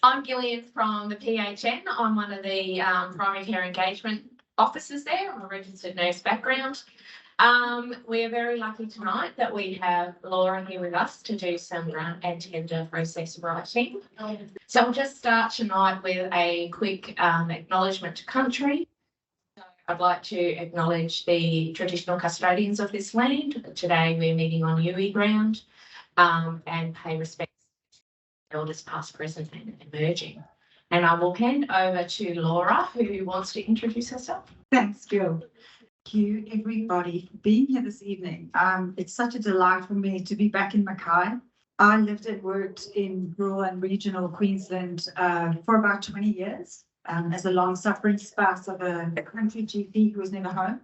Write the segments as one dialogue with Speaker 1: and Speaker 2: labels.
Speaker 1: I'm Gillian from the PHN. I'm one of the primary care engagement officers there. I'm a registered nurse background. We are very lucky tonight that we have Laura here with us to do some grant and tender process writing. So I'll just start tonight with a quick acknowledgement to country. I'd like to acknowledge the traditional custodians of this land. Today we're meeting on Yuwi ground and pay respect to elders past, present and emerging. And I will hand over to Laura, who wants to introduce herself.
Speaker 2: Thanks, Gil. Thank you, everybody, for being here this evening. It's such a delight for me to be back in Mackay. I lived and worked in rural and regional Queensland for about 20 years as a long-suffering spouse of a country GP who was never home.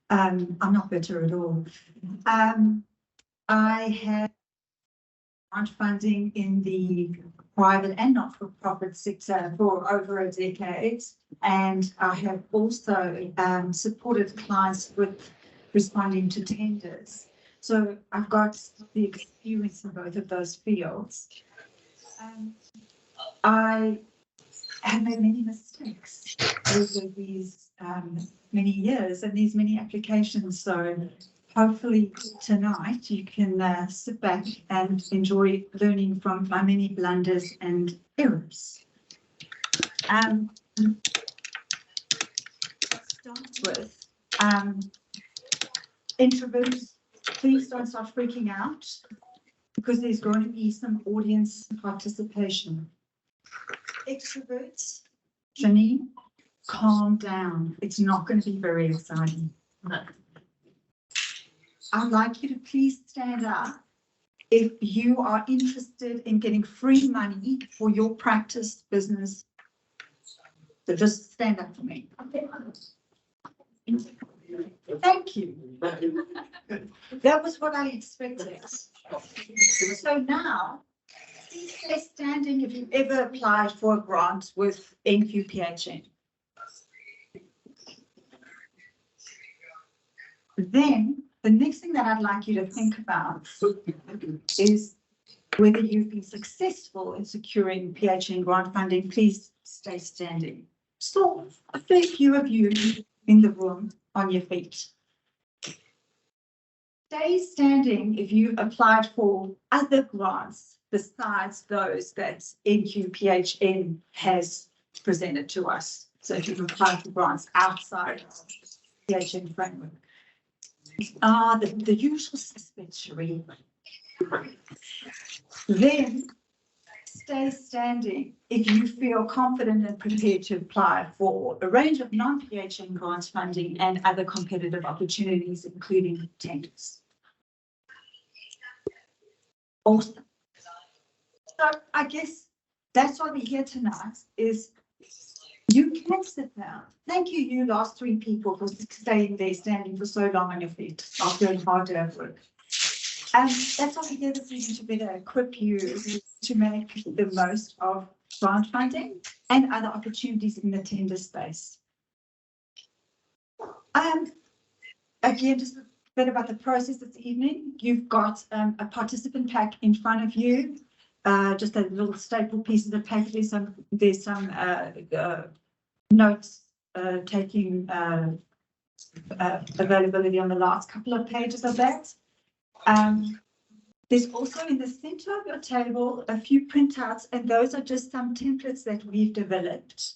Speaker 2: I'm not bitter at all. I had grant funding in the private and not-for-profit sector for over a decade, and I have also supported clients with responding to tenders. So I've got the experience in both of those fields. I have made many mistakes over these many years and these many applications. So hopefully tonight you can sit back and enjoy learning from my many blunders and errors. Start with introverts. Please don't start freaking out because there's going to be some audience participation. Extroverts, Janine, calm down. It's not going to be very exciting. I'd like you to please stand up if you are interested in getting free money for your practice business. So just stand up for me. Thank you. That was what I expected. So now, please stay standing if you've ever applied for a grant with NQPHN. Then, the next thing that I'd like you to think about is whether you've been successful in securing PHN grant funding. Please stay standing. So a fair few of you in the room on your feet. Stay standing if you applied for other grants besides those that NQPHN has presented to us. So if you've applied for grants outside the PHN framework. The usual suspects, Sheree. Then stay standing if you feel confident and prepared to apply for a range of non-PHN grant funding and other competitive opportunities, including tenders. Awesome. So I guess that's why we're here tonight is you can sit down. Thank you last three people for staying there, standing for so long on your feet after a hard day of work. That's why we're here this evening, to better equip you to make the most of grant funding and other opportunities in the tender space. Again, just a bit about the process this evening. You've got a participant pack in front of you. Just a little staple piece of the paper. There's some notes taking availability on the last couple of pages of that. There's also in the center of your table a few printouts, and those are just some templates that we've developed,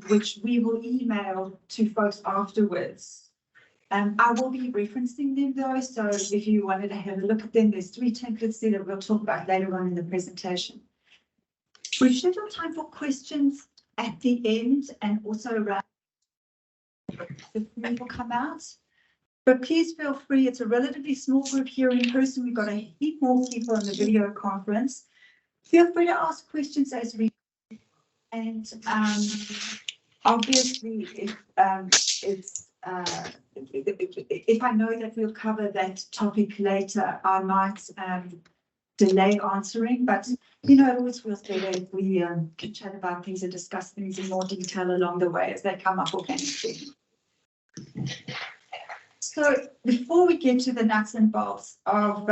Speaker 2: which we will email to folks afterwards. I will be referencing them though, so if you wanted to have a look at them, there's 3 templates there that we'll talk about later on in the presentation. We've scheduled time for questions at the end and also around the food will come out. But please feel free, it's a relatively small group here in person. We've got a heap more people in the video conference. Feel free to ask questions as we and obviously if I know that we'll cover that topic later, I might delay answering, but you know, it always feels better if we can chat about things and discuss things in more detail along the way as they come up organically. So before we get to the nuts and bolts of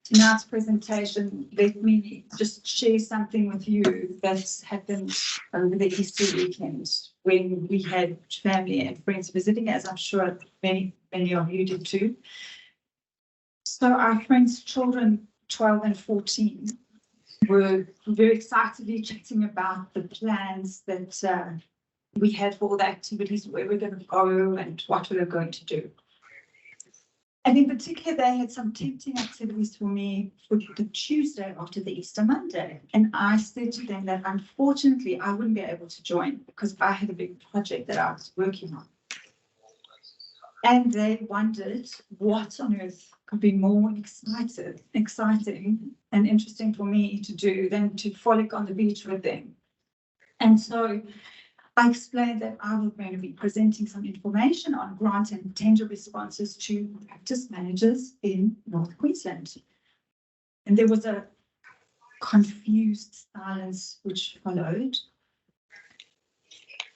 Speaker 2: tonight's presentation, let me just share something with you that's happened over the Easter weekend when we had family and friends visiting, as I'm sure many of you did too. So our friends' children, 12 and 14, were very excitedly chatting about the plans that we had for all the activities, where we're going to go and what we were going to do. And in particular, they had some tempting activities for me for the Tuesday after the Easter Monday. And I said to them that unfortunately, I wouldn't be able to join because I had a big project that I was working on. And they wondered what on earth could be more exciting and interesting for me to do than to frolic on the beach with them. And so I explained that I was going to be presenting some information on grant and tender responses to practice managers in North Queensland. And there was a confused silence which followed.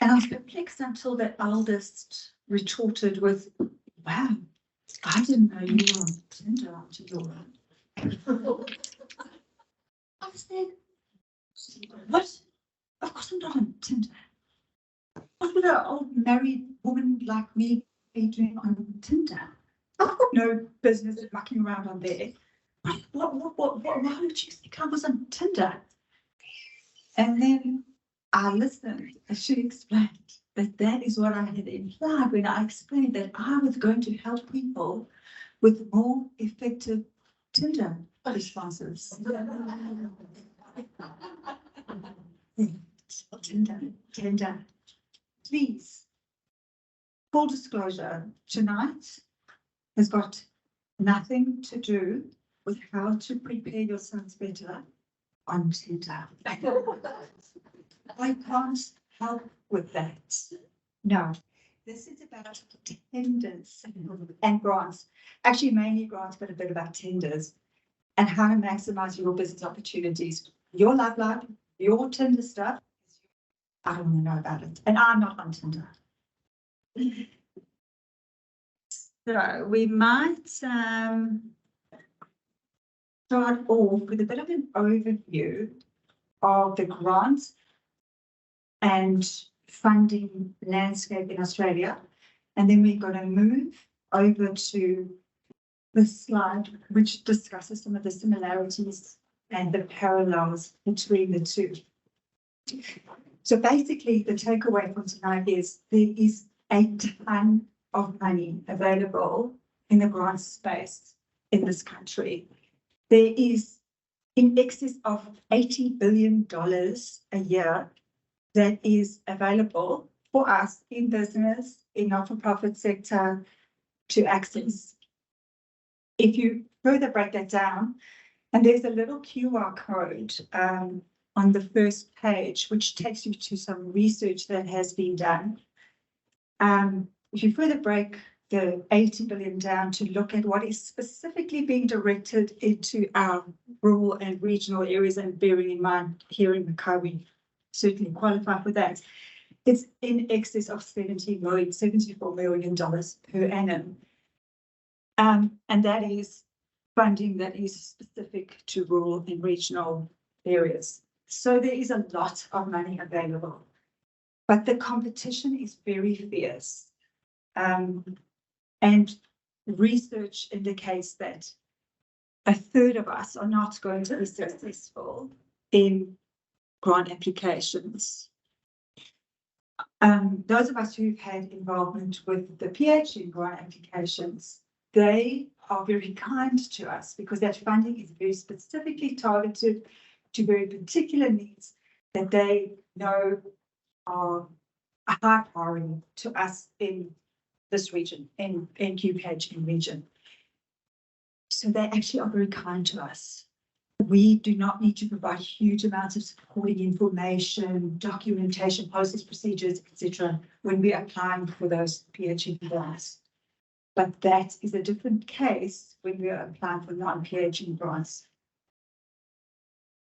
Speaker 2: And I was perplexed until the eldest retorted with, "Wow, I didn't know you were on Tinder, Auntie Laura." I said, "What? Of course I'm not on Tinder. What would an old married woman like me be doing on Tinder? I've got no business mucking around on there. Why would you think I was on Tinder?" And then I listened as she explained that is what I had implied when I explained that I was going to help people with more effective Tinder responses. Tinder. Please, full disclosure, tonight has got nothing to do with how to prepare yourselves better on Tinder. I can't help with that. No, this is about tenders and grants. Actually, mainly grants, but a bit about tenders and how to maximize your business opportunities. Your love life, your Tinder stuff, I don't want to know about it. And I'm not on Tinder. So we might start off with a bit of an overview of the grants and funding landscape in Australia. And then we're going to move over to the slide, which discusses some of the similarities and the parallels between the two. So basically, the takeaway from tonight is there is a ton of money available in the grant space in this country. There is in excess of $80 billion a year that is available for us in business, in not-for-profit sector to access. If you further break that down, and there's a little QR code on the first page, which takes you to some research that has been done. If you further break the 80 billion down to look at what is specifically being directed into our rural and regional areas, and bearing in mind here in Mackay, we certainly qualify for that, it's in excess of $74 million per annum. And that is funding that is specific to rural and regional areas. So there is a lot of money available, but the competition is very fierce. And research indicates that a third of us are not going to be successful in grant applications. Those of us who've had involvement with the PhD grant applications, they are very kind to us because that funding is very specifically targeted to very particular needs that they know are a high priority to us in this region, in QPHN region. So they actually are very kind to us. We do not need to provide huge amounts of supporting information, documentation, process procedures, etc. when we are applying for those PhD grants. But that is a different case when we are applying for non-PhD grants.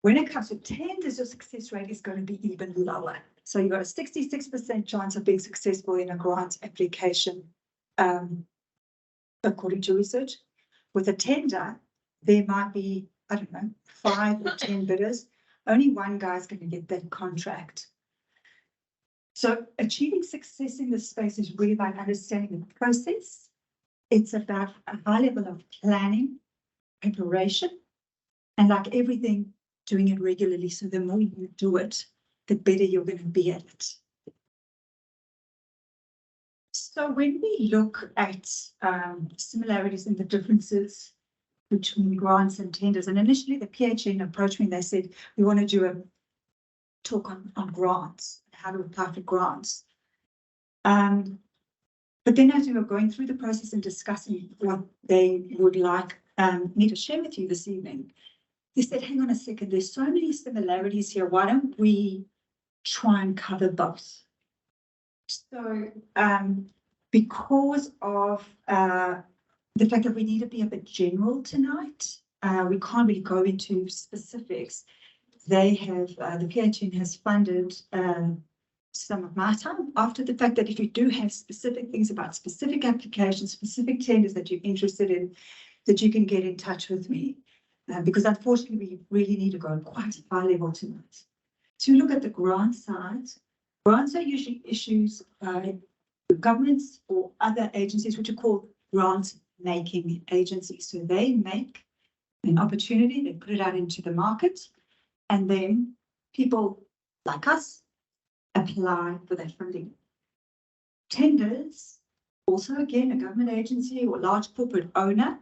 Speaker 2: When it comes to tenders, your success rate is going to be even lower. So you've got a 66% chance of being successful in a grant application, according to research. With a tender, there might be, I don't know, 5 or 10 bidders. Only one guy's going to get that contract. So achieving success in this space is really about understanding the process. It's about a high level of planning, preparation, and like everything, doing it regularly. So the more you do it, the better you're going to be at it. So when we look at similarities and the differences between grants and tenders, and initially the PHN approached me and they said, we want to do a talk on grants, how to apply for grants. But then as we were going through the process and discussing what they would like me to share with you this evening, they said, hang on a second, there's so many similarities here. Why don't we try and cover both? So because of the fact that we need to be a bit general tonight, we can't really go into specifics. They have, the PHN has funded some of my time after the fact that if you do have specific things about specific applications, specific tenders that you're interested in, that you can get in touch with me. Because unfortunately, we really need to go quite a high level tonight. To look at the grant side, grants are usually issues by governments or other agencies, which are called grant-making agencies. So they make an opportunity, they put it out into the market, and then people like us apply for that funding. Tenders, also again, a government agency or large corporate owner,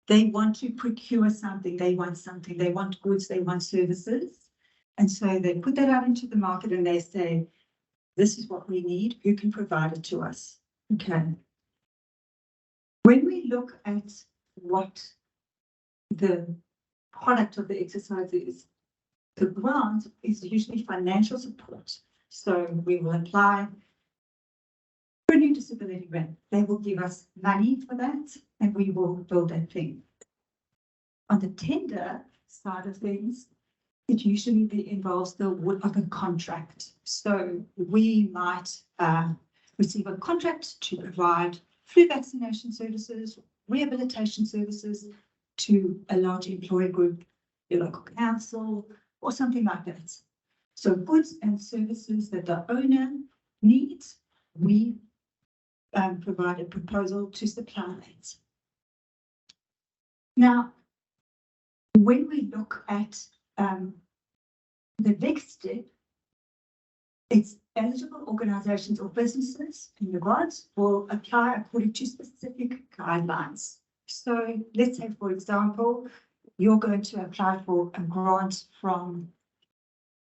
Speaker 2: they want to procure something, they want goods, they want services. And so they put that out into the market and they say, this is what we need, who can provide it to us? Okay. When we look at what the product of the exercise is, the grant is usually financial support. So we will apply for a new disability grant. They will give us money for that and we will build that thing. On the tender side of things, it usually involves the award of a contract. So we might receive a contract to provide flu vaccination services, rehabilitation services to a large employer group, your local council, or something like that. So goods and services that the owner needs, we provide a proposal to supply it. Now, when we look at the next step, it's eligible organizations or businesses in the grants will apply according to specific guidelines. So let's say, for example, you're going to apply for a grant from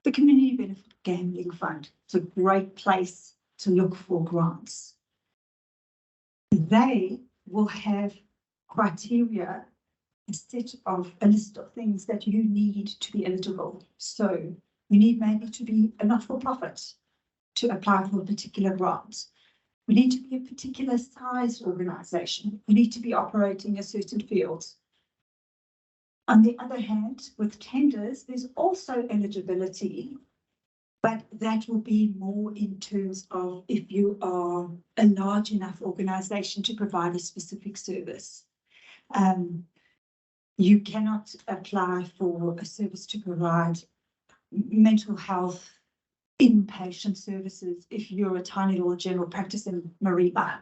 Speaker 2: the Community Benefit Gambling Fund. It's a great place to look for grants. They will have criteria, a list of things that you need to be eligible. So you need maybe to be a not-for-profit to apply for a particular grant. We need to be a particular size organization. We need to be operating a certain field. On the other hand, with tenders, there's also eligibility, but that will be more in terms of if you are a large enough organization to provide a specific service. You cannot apply for a service to provide mental health inpatient services if you're a tiny little general practice in Mariba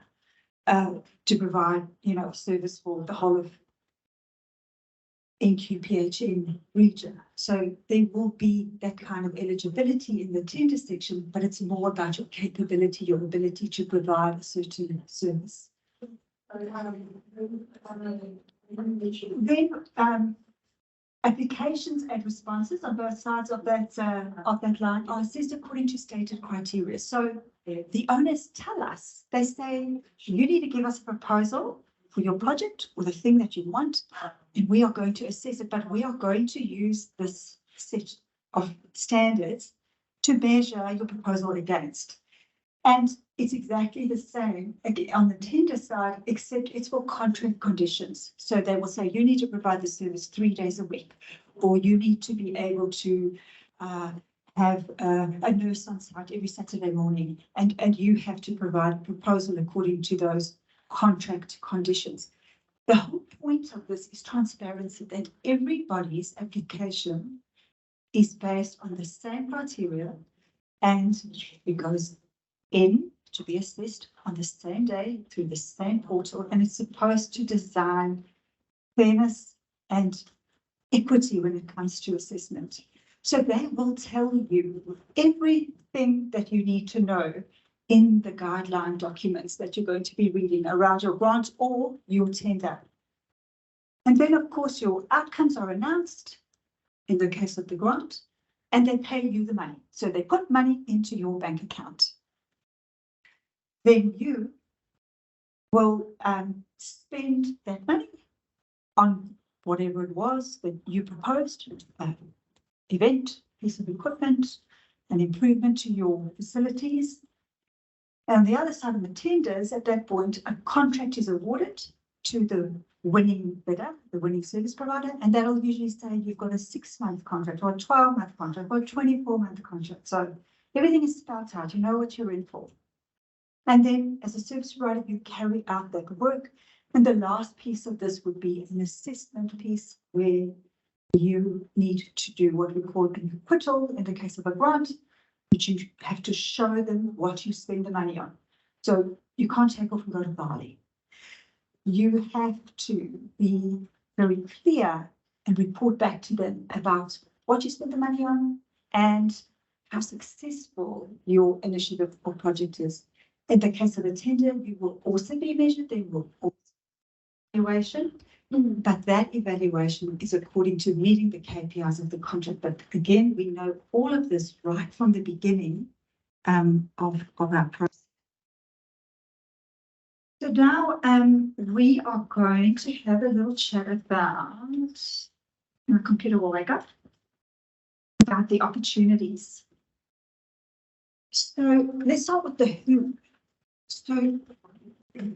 Speaker 2: to provide, service for the whole of NQPHN region. So there will be that kind of eligibility in the tender section, but it's more about your capability, your ability to provide a certain service. Then applications and responses on both sides of that line are assessed according to stated criteria. So the owners tell us, they say, you need to give us a proposal for your project or the thing that you want, and we are going to assess it, but we are going to use this set of standards to measure your proposal against. And it's exactly the same again on the tender side, except it's for contract conditions. So they will say you need to provide the service 3 days a week, or you need to be able to have a nurse on site every Saturday morning, and you have to provide a proposal according to those contract conditions. The whole point of this is transparency, that everybody's application is based on the same criteria and it goes in to be assessed on the same day through the same portal, and it's supposed to design fairness and equity when it comes to assessment. So they will tell you everything that you need to know in the guideline documents that you're going to be reading around your grant or your tender. And then, of course, your outcomes are announced in the case of the grant, and they pay you the money. So they put money into your bank account. Then you will spend that money on whatever it was that you proposed, event, piece of equipment, an improvement to your facilities. And on the other side of the tenders, at that point, a contract is awarded to the winning bidder, the winning service provider, and that'll usually say you've got a 6-month contract or a 12-month contract or a 24-month contract. So everything is spelled out, you know what you're in for. And then as a service provider, you carry out that work. And the last piece of this would be an assessment piece where you need to do what we call an acquittal in the case of a grant, which you have to show them what you spend the money on. So you can't take off and go to Bali. You have to be very clear and report back to them about what you spend the money on and how successful your initiative or project is. In the case of a tender, you will also be measured. There will also be evaluation, but that evaluation is according to meeting the KPIs of the contract. But again, we know all of this right from the beginning of our process. So now we are going to have a little chat about, my computer will wake up, about the opportunities. So let's start with the who. So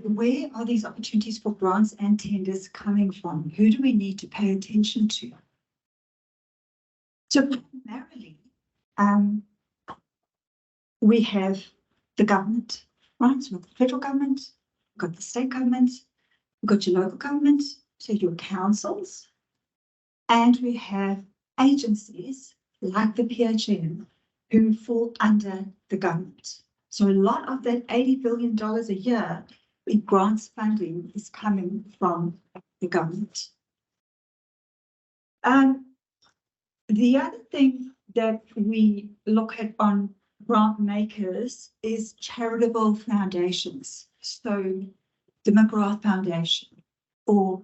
Speaker 2: where are these opportunities for grants and tenders coming from? Who do we need to pay attention to? So primarily, we have the government, right? So we've got the federal government, we've got the state government, we've got your local government, so your councils, and we have agencies like the PHN who fall under the government. So a lot of that $80 billion a year in grants funding is coming from the government. The other thing that we look at on grant makers is charitable foundations. So the McGrath Foundation or,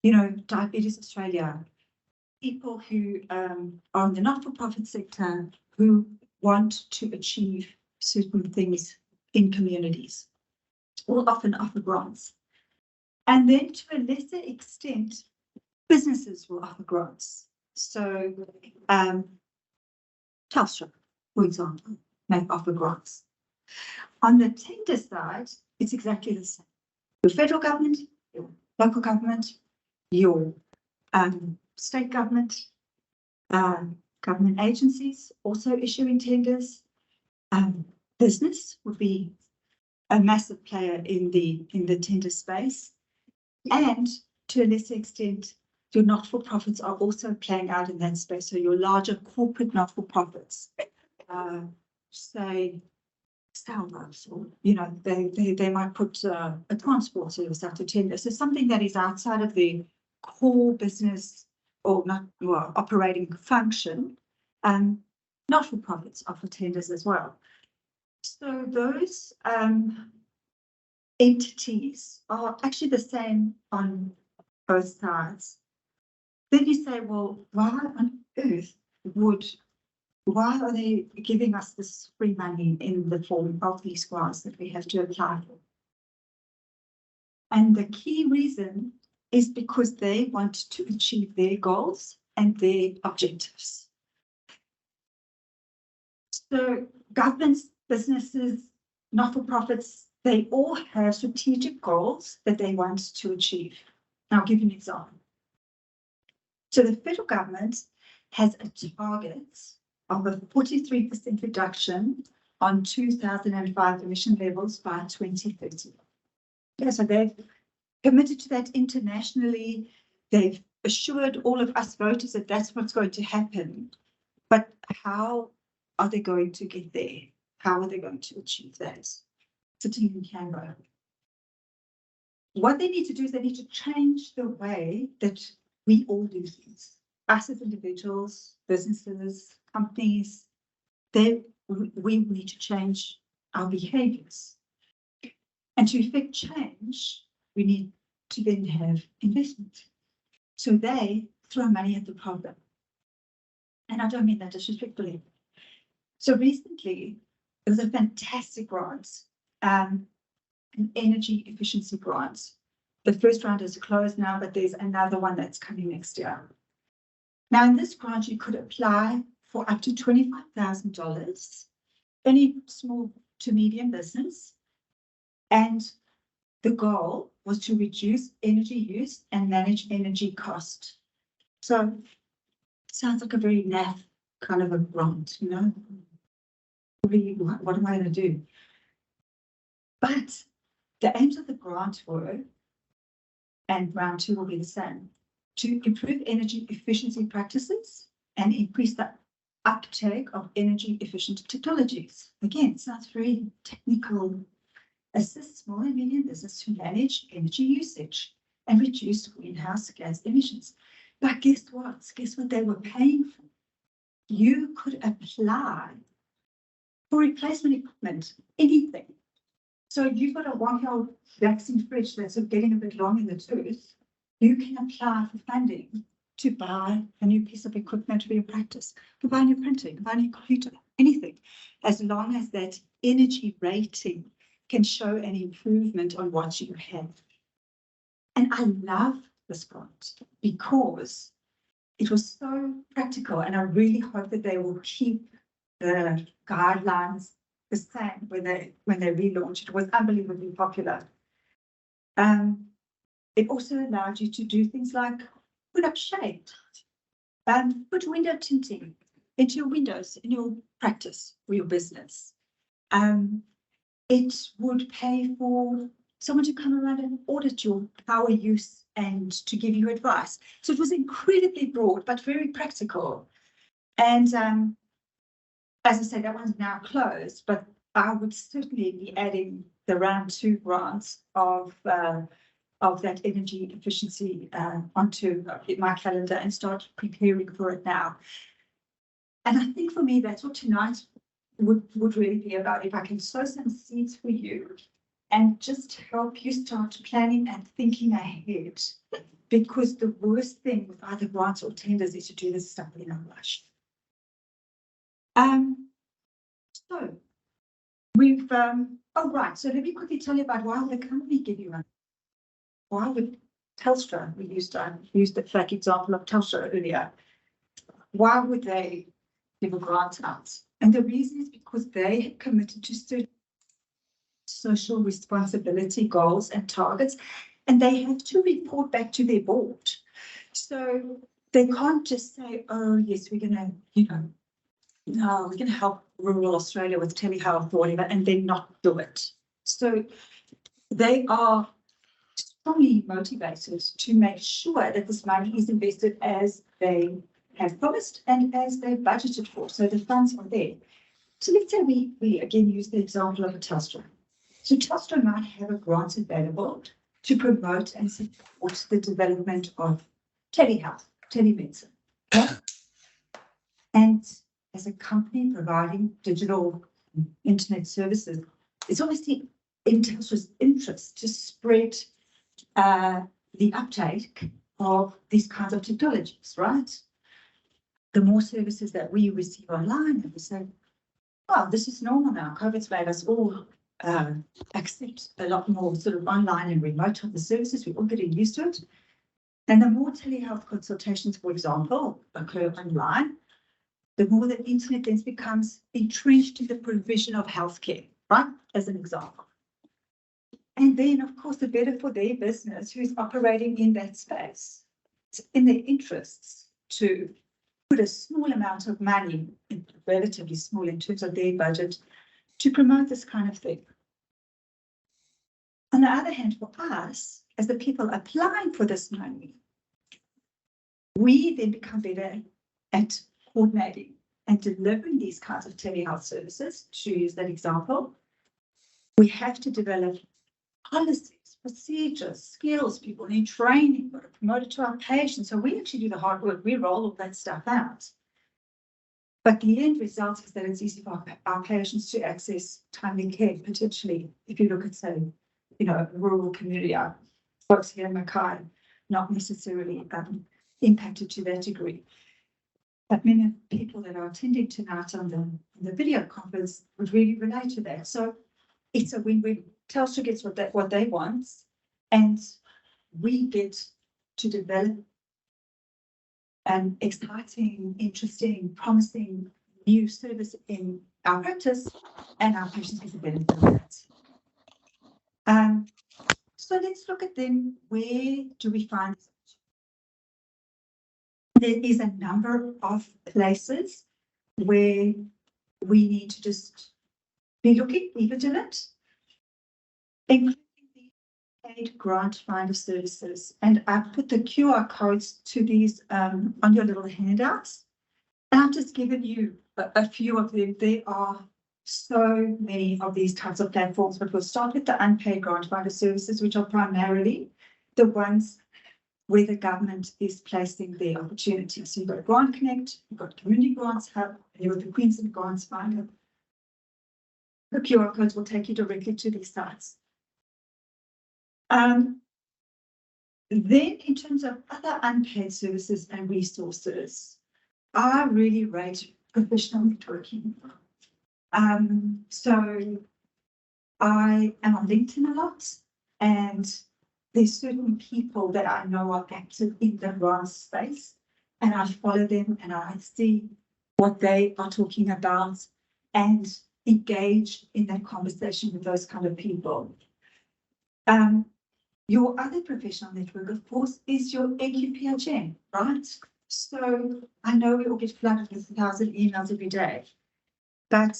Speaker 2: Diabetes Australia, people who are in the not-for-profit sector who want to achieve certain things in communities will often offer grants. And then to a lesser extent, businesses will offer grants. So Telstra, for example, may offer grants. On the tender side, it's exactly the same. Your federal government, your local government, your state government, government agencies also issuing tenders. Business would be a massive player in the tender space, and to a lesser extent, your not-for-profits are also playing out in that space. So your larger corporate not-for-profits, say Starbucks, or they might put a transport service out to tender. So something that is outside of the core business or operating function, not-for-profits offer tenders as well. So those entities are actually the same on both sides. Then you say, well, why on earth why are they giving us this free money in the form of these grants that we have to apply for? And the key reason is because they want to achieve their goals and their objectives. So governments, businesses, not-for-profits, they all have strategic goals that they want to achieve. I'll give you an example. So the federal government has a target of a 43% reduction on 2005 emission levels by 2030. Okay, so they've committed to that internationally. They've assured all of us voters that that's what's going to happen. But how are they going to get there? How are they going to achieve that? Sitting in Canberra. What they need to do is they need to change the way that we all do things. Us as individuals, businesses, companies, we need to change our behaviors. And to effect change, we need to then have investment. So they throw money at the problem. And I don't mean that disrespectfully. So recently, there was a fantastic grant, an energy efficiency grant. The first round is closed now, but there's another one that's coming next year. Now, in this grant, you could apply for up to $25,000, any small to medium business. And the goal was to reduce energy use and manage energy cost. So sounds like a very naff kind of a grant, you know? Really, what am I going to do? But the aims of the grant were, and round two will be the same, to improve energy efficiency practices and increase the uptake of energy efficient technologies. Again, sounds very technical. Assist small and medium business to manage energy usage and reduce greenhouse gas emissions. But guess what? Guess what they were paying for? You could apply for replacement equipment, anything. So you've got a 1-year-old vaccine fridge that's getting a bit long in the tooth. You can apply for funding to buy a new piece of equipment for your practice, to buy a new printer, to buy a new computer, anything, as long as that energy rating can show an improvement on what you have. And I love this grant because it was so practical, and I really hope that they will keep the guidelines the same when they relaunch. It was unbelievably popular. It also allowed you to do things like put up shade, put window tinting into your windows in your practice or your business. It would pay for someone to come around and audit your power use and to give you advice. So it was incredibly broad, but very practical. And as I said, that one's now closed, but I would certainly be adding the round two grants of that energy efficiency onto my calendar and start preparing for it now. And I think for me, that's what tonight would really be about. If I can sow some seeds for you and just help you start planning and thinking ahead, because the worst thing with either grants or tenders is to do this stuff in a rush. So we've oh right, so let me quickly tell you about why would the company give you one. Why would Telstra, we used the fake example of Telstra earlier, why would they give a grant out? And the reason is because they had committed to certain social responsibility goals and targets, and they have to report back to their board. So they can't just say, oh, yes, we're going to, no, we're going to help rural Australia with telehealth or whatever, and then not do it. So they are strongly motivated to make sure that this money is invested as they have promised and as they budgeted for. So the funds are there. So let's say we again use the example of a Telstra. So Telstra might have a grant available to promote and support the development of telehealth, telemedicine. Okay? And as a company providing digital internet services, it's obviously in Telstra's interest to spread the uptake of these kinds of technologies, right? The more services that we receive online, and we say, oh, this is normal now. COVID's made us all accept a lot more sort of online and remote type of services. We're all getting used to it. And the more telehealth consultations, for example, occur online, the more that internet then becomes entrenched in the provision of healthcare, right? As an example. And then, of course, the better for their business who's operating in that space. It's in their interests to put a small amount of money, relatively small in terms of their budget, to promote this kind of thing. On the other hand, for us, as the people applying for this money, we then become better at coordinating and delivering these kinds of telehealth services. To use that example, we have to develop policies, procedures, skills. People need training, we've got to promote it to our patients. So we actually do the hard work. We roll all that stuff out. But the end result is that it's easy for our patients to access timely care, potentially, if you look at, say, rural community, our folks here in Mackay, not necessarily impacted to that degree. But many people that are attending tonight on the video conference would really relate to that. So it's a win-win. Telstra gets what they want, and we get to develop an exciting, interesting, promising new service in our practice, and our patients get the benefit of that. So let's look at then, where do we find? There is a number of places where we need to just be looking, be vigilant, including the paid grant finder services. And I've put the QR codes to these on your little handouts. And I've just given you a few of them. There are so many of these types of platforms, but we'll start with the unpaid grant finder services, which are primarily the ones where the government is placing their opportunities. So you've got Grant Connect, you've got Community Grants Hub, and you've got the Queensland Grants Finder. The QR codes will take you directly to these sites. Then in terms of other unpaid services and resources, I really rate professional networking. So I am on LinkedIn a lot, and there's certain people that I know are active in the grants space, and I follow them and I see what they are talking about and engage in that conversation with those kind of people. Your other professional network, of course, is your AQPHN, right? So I know we all get flooded with 1,000 emails every day, but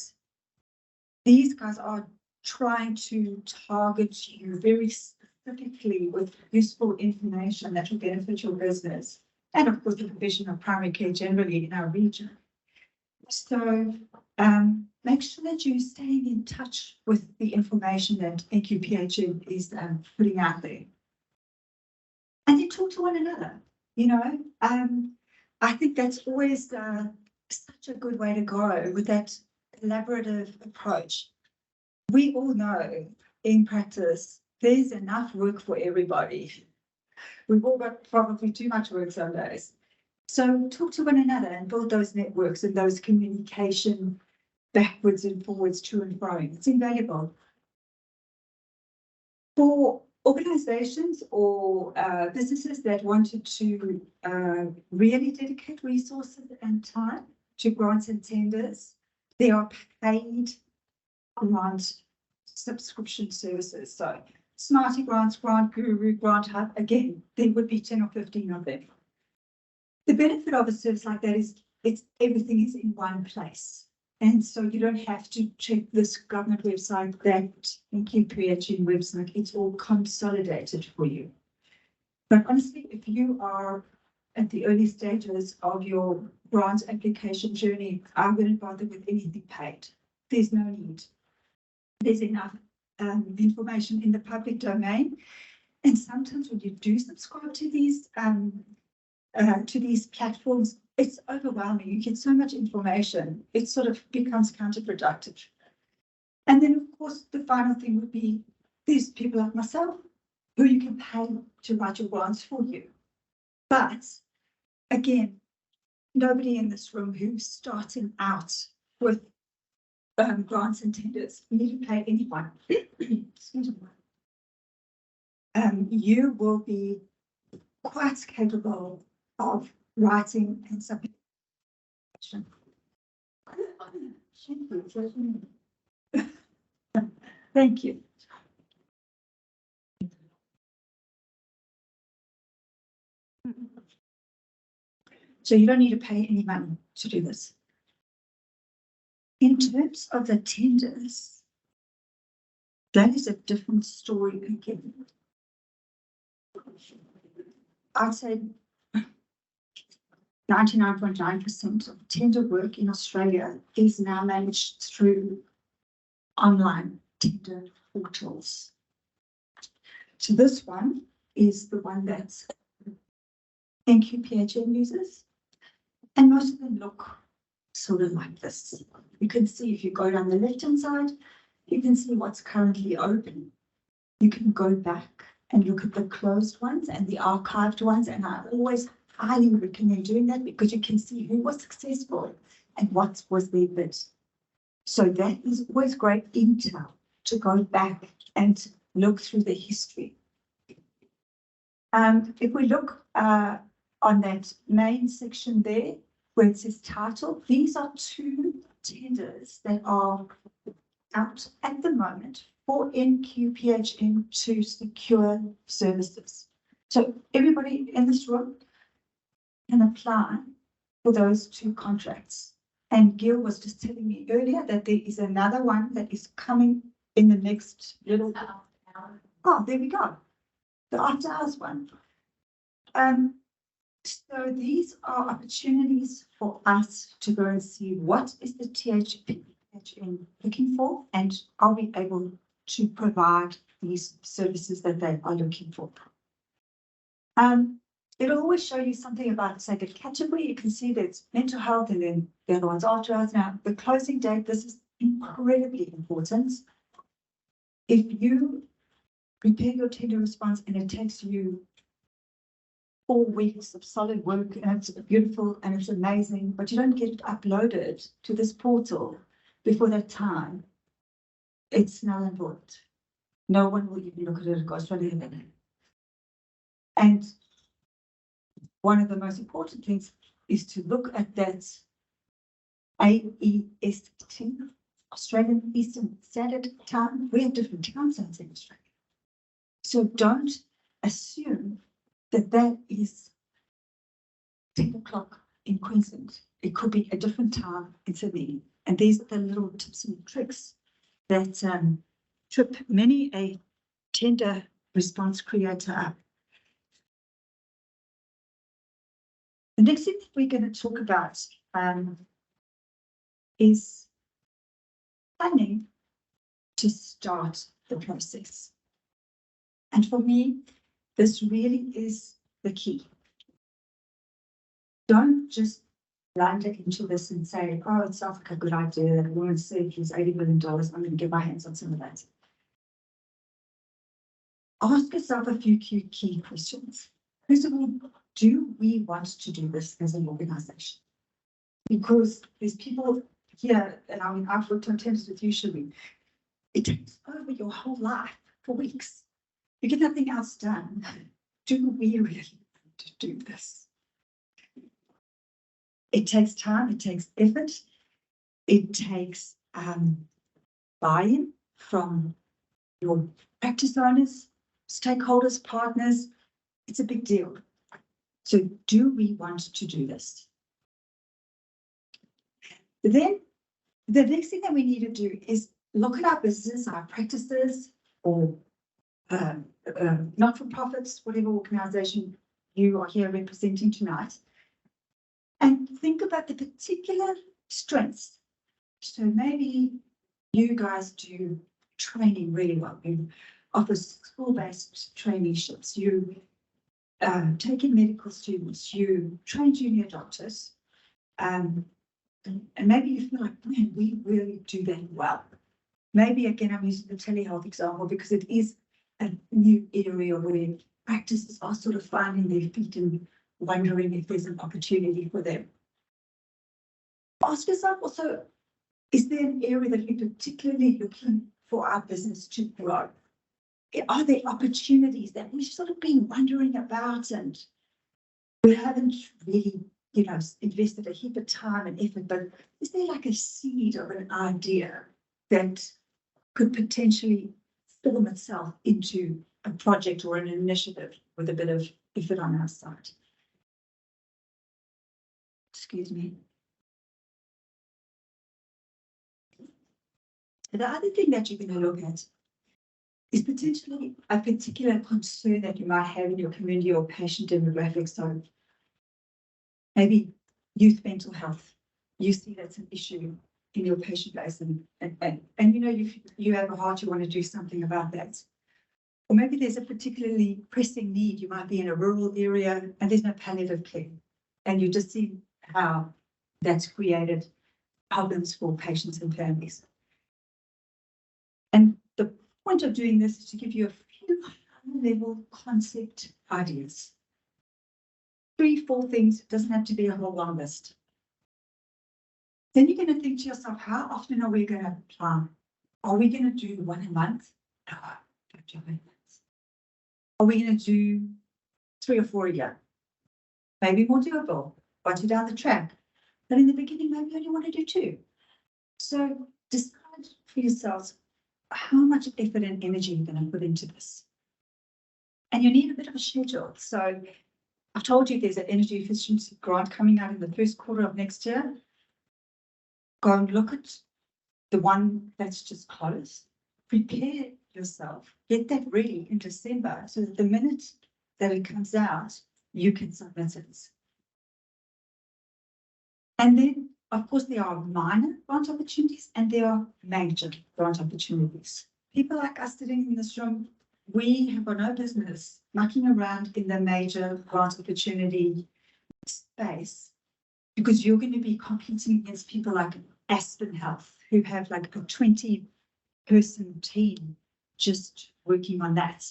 Speaker 2: these guys are trying to target you very specifically with useful information that will benefit your business, and of course the provision of primary care generally in our region. So make sure that you're staying in touch with the information that AQPHN is putting out there. And then talk to one another, I think that's always such a good way to go with that collaborative approach. We all know in practice, there's enough work for everybody. We've all got probably too much work some days. So talk to one another and build those networks and those communication backwards and forwards, to and fro. It's invaluable. For organizations or businesses that wanted to really dedicate resources and time to grants and tenders, there are paid grant subscription services. So Smarty Grants, Grant Guru, Grant Hub, again, there would be 10 or 15 of them. The benefit of a service like that is everything is in one place. And so you don't have to check this government website, that AQPHN website, it's all consolidated for you. But honestly, if you are at the early stages of your grant application journey, I wouldn't bother with anything paid. There's no need. There's enough information in the public domain. And sometimes when you do subscribe to these platforms, it's overwhelming. You get so much information, it sort of becomes counterproductive. And then, of course, the final thing would be these people like myself who you can pay to write your grants for you. But again, nobody in this room who's starting out with grants and tenders need to pay anyone. Excuse me. You will be quite capable of writing and submitting. Thank you. So you don't need to pay any money to do this. In terms of the tenders, That is a different story again. I'd say 99.9% of tender work in Australia is now managed through online tender portals. So this one is the one that NQPHN uses, and most of them look sort of like this. You can see if you go down the left-hand side, you can see what's currently open. You can go back and look at the closed ones and the archived ones, and I always highly recommend doing that because you can see who was successful and what was their bid. So that is always great intel to go back and look through the history. If we look on that main section there, where it says title, these are two tenders that are out at the moment for NQPHN to secure services. So everybody in this room can apply for those two contracts. And Gil was just telling me earlier that there is another one that is coming in the next little. Oh, there we go. The after hours one. So these are opportunities for us to go and see what is the THPHN looking for, and are we able to provide these services that they are looking for. It'll always show you something about, say, the category. You can see there's mental health and then the other ones after us. Now, the closing date, this is incredibly important. If you prepare your tender response and it takes you 4 weeks of solid work and it's beautiful and it's amazing, but you don't get it uploaded to this portal before that time, it's null and void. No one will even look at it. It goes to the And one of the most important things is to look at that AEST, Australian Eastern Standard Time. We have different time zones in Australia. So don't assume that that is 10 o'clock in Queensland. It could be a different time in Sydney. And these are the little tips and tricks that trip many a tender response creator up. The next thing that we're going to talk about is planning to start the process. And for me, this really is the key. Don't just blunder into this and say, oh, it sounds like a good idea. I want to save these $80 million. I'm going to get my hands on some of that. Ask yourself a few key questions. First of all, do we want to do this as an organization? Because there's people here, and I mean, I've worked on tenders with you, Shirley. It takes over your whole life for weeks. You get nothing else done. Do we really want to do this? It takes time, it takes effort, it takes buy-in from your practice owners, stakeholders, partners. It's a big deal. So do we want to do this? Then the next thing that we need to do is look at our business, our practices, or not-for-profits, whatever organization you are here representing tonight, and think about the particular strengths. So maybe you guys do training really well. You offer school-based traineeships. You take in medical students. You train junior doctors. And maybe you feel like, man, we really do that well. Maybe, again, I'm using the telehealth example because it is a new area where practices are sort of finding their feet and wondering if there's an opportunity for them. Ask yourself also, is there an area that you're particularly looking for our business to grow? Are there opportunities that we've sort of been wondering about and we haven't really, invested a heap of time and effort, but is there like a seed of an idea that could potentially form itself into a project or an initiative with a bit of effort on our side? Excuse me. The other thing that you're going to look at is potentially a particular concern that you might have in your community or patient demographic. So maybe youth mental health, you see that's an issue in your patient base and you know, you have a heart, you want to do something about that. Or maybe there's a particularly pressing need. You might be in a rural area and there's no palliative care. And you just see how that's created problems for patients and families. And the point of doing this is to give you a few high-level concept ideas. 3, 4 things, it doesn't have to be a whole long list. Then you're going to think to yourself, how often are we going to plan? Are we going to do 1 a month? No, don't do 1 a month. Are we going to do 3 or 4 a year? Maybe more doable, once you're down the track. But in the beginning, maybe you only want to do 2. So decide for yourselves how much effort and energy you're going to put into this. And you need a bit of a schedule. So I've told you there's an energy efficiency grant coming out in the first quarter of next year. Go and look at the one that's just closed. Prepare yourself, get that ready in December so that the minute that it comes out, you can submit it. And then, of course, there are minor grant opportunities and there are major grant opportunities. People like us sitting in this room, we have got no business mucking around in the major grant opportunity space because you're going to be competing against people like Aspen Health, who have like a 20-person team just working on that.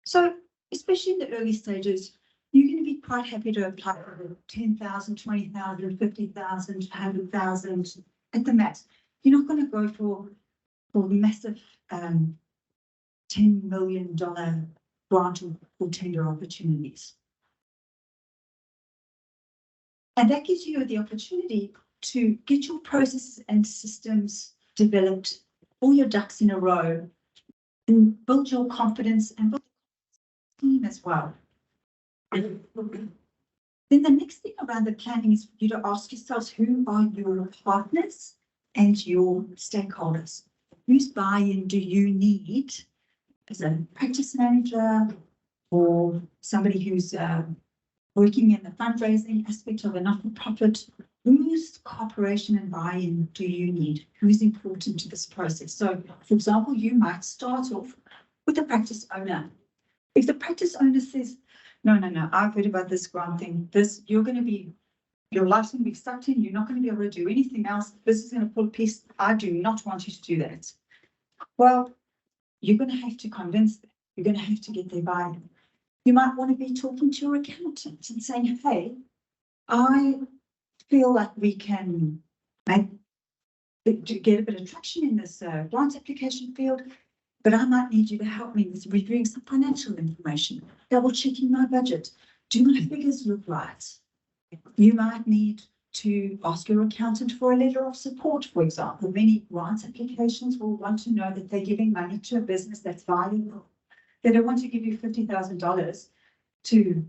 Speaker 2: So, especially in the early stages, you're going to be quite happy to apply for 10,000, 20,000, 50,000, 100,000 at the max. You're not going to go for massive $10 million grant or tender opportunities. And that gives you the opportunity to get your processes and systems developed, all your ducks in a row, and build your confidence and build the team as well. Then the next thing around the planning is for you to ask yourselves, who are your partners and your stakeholders? Whose buy-in do you need as a practice manager or somebody who's working in the fundraising aspect of a not-for-profit? Whose cooperation and buy-in do you need? Who's important to this process? So, for example, you might start off with the practice owner. If the practice owner says, no, I've heard about this grant thing, your life's going to be sucked in, you're not going to be able to do anything else, this is going to pull a piece, I do not want you to do that. Well, you're going to have to convince them, you're going to have to get their buy-in. You might want to be talking to your accountant and saying, hey, I feel like we can get a bit of traction in this grant application field, but I might need you to help me with reviewing some financial information, double checking my budget. Do my figures look right? You might need to ask your accountant for a letter of support, for example. Many grant applications will want to know that they're giving money to a business that's valuable. They don't want to give you $50,000 to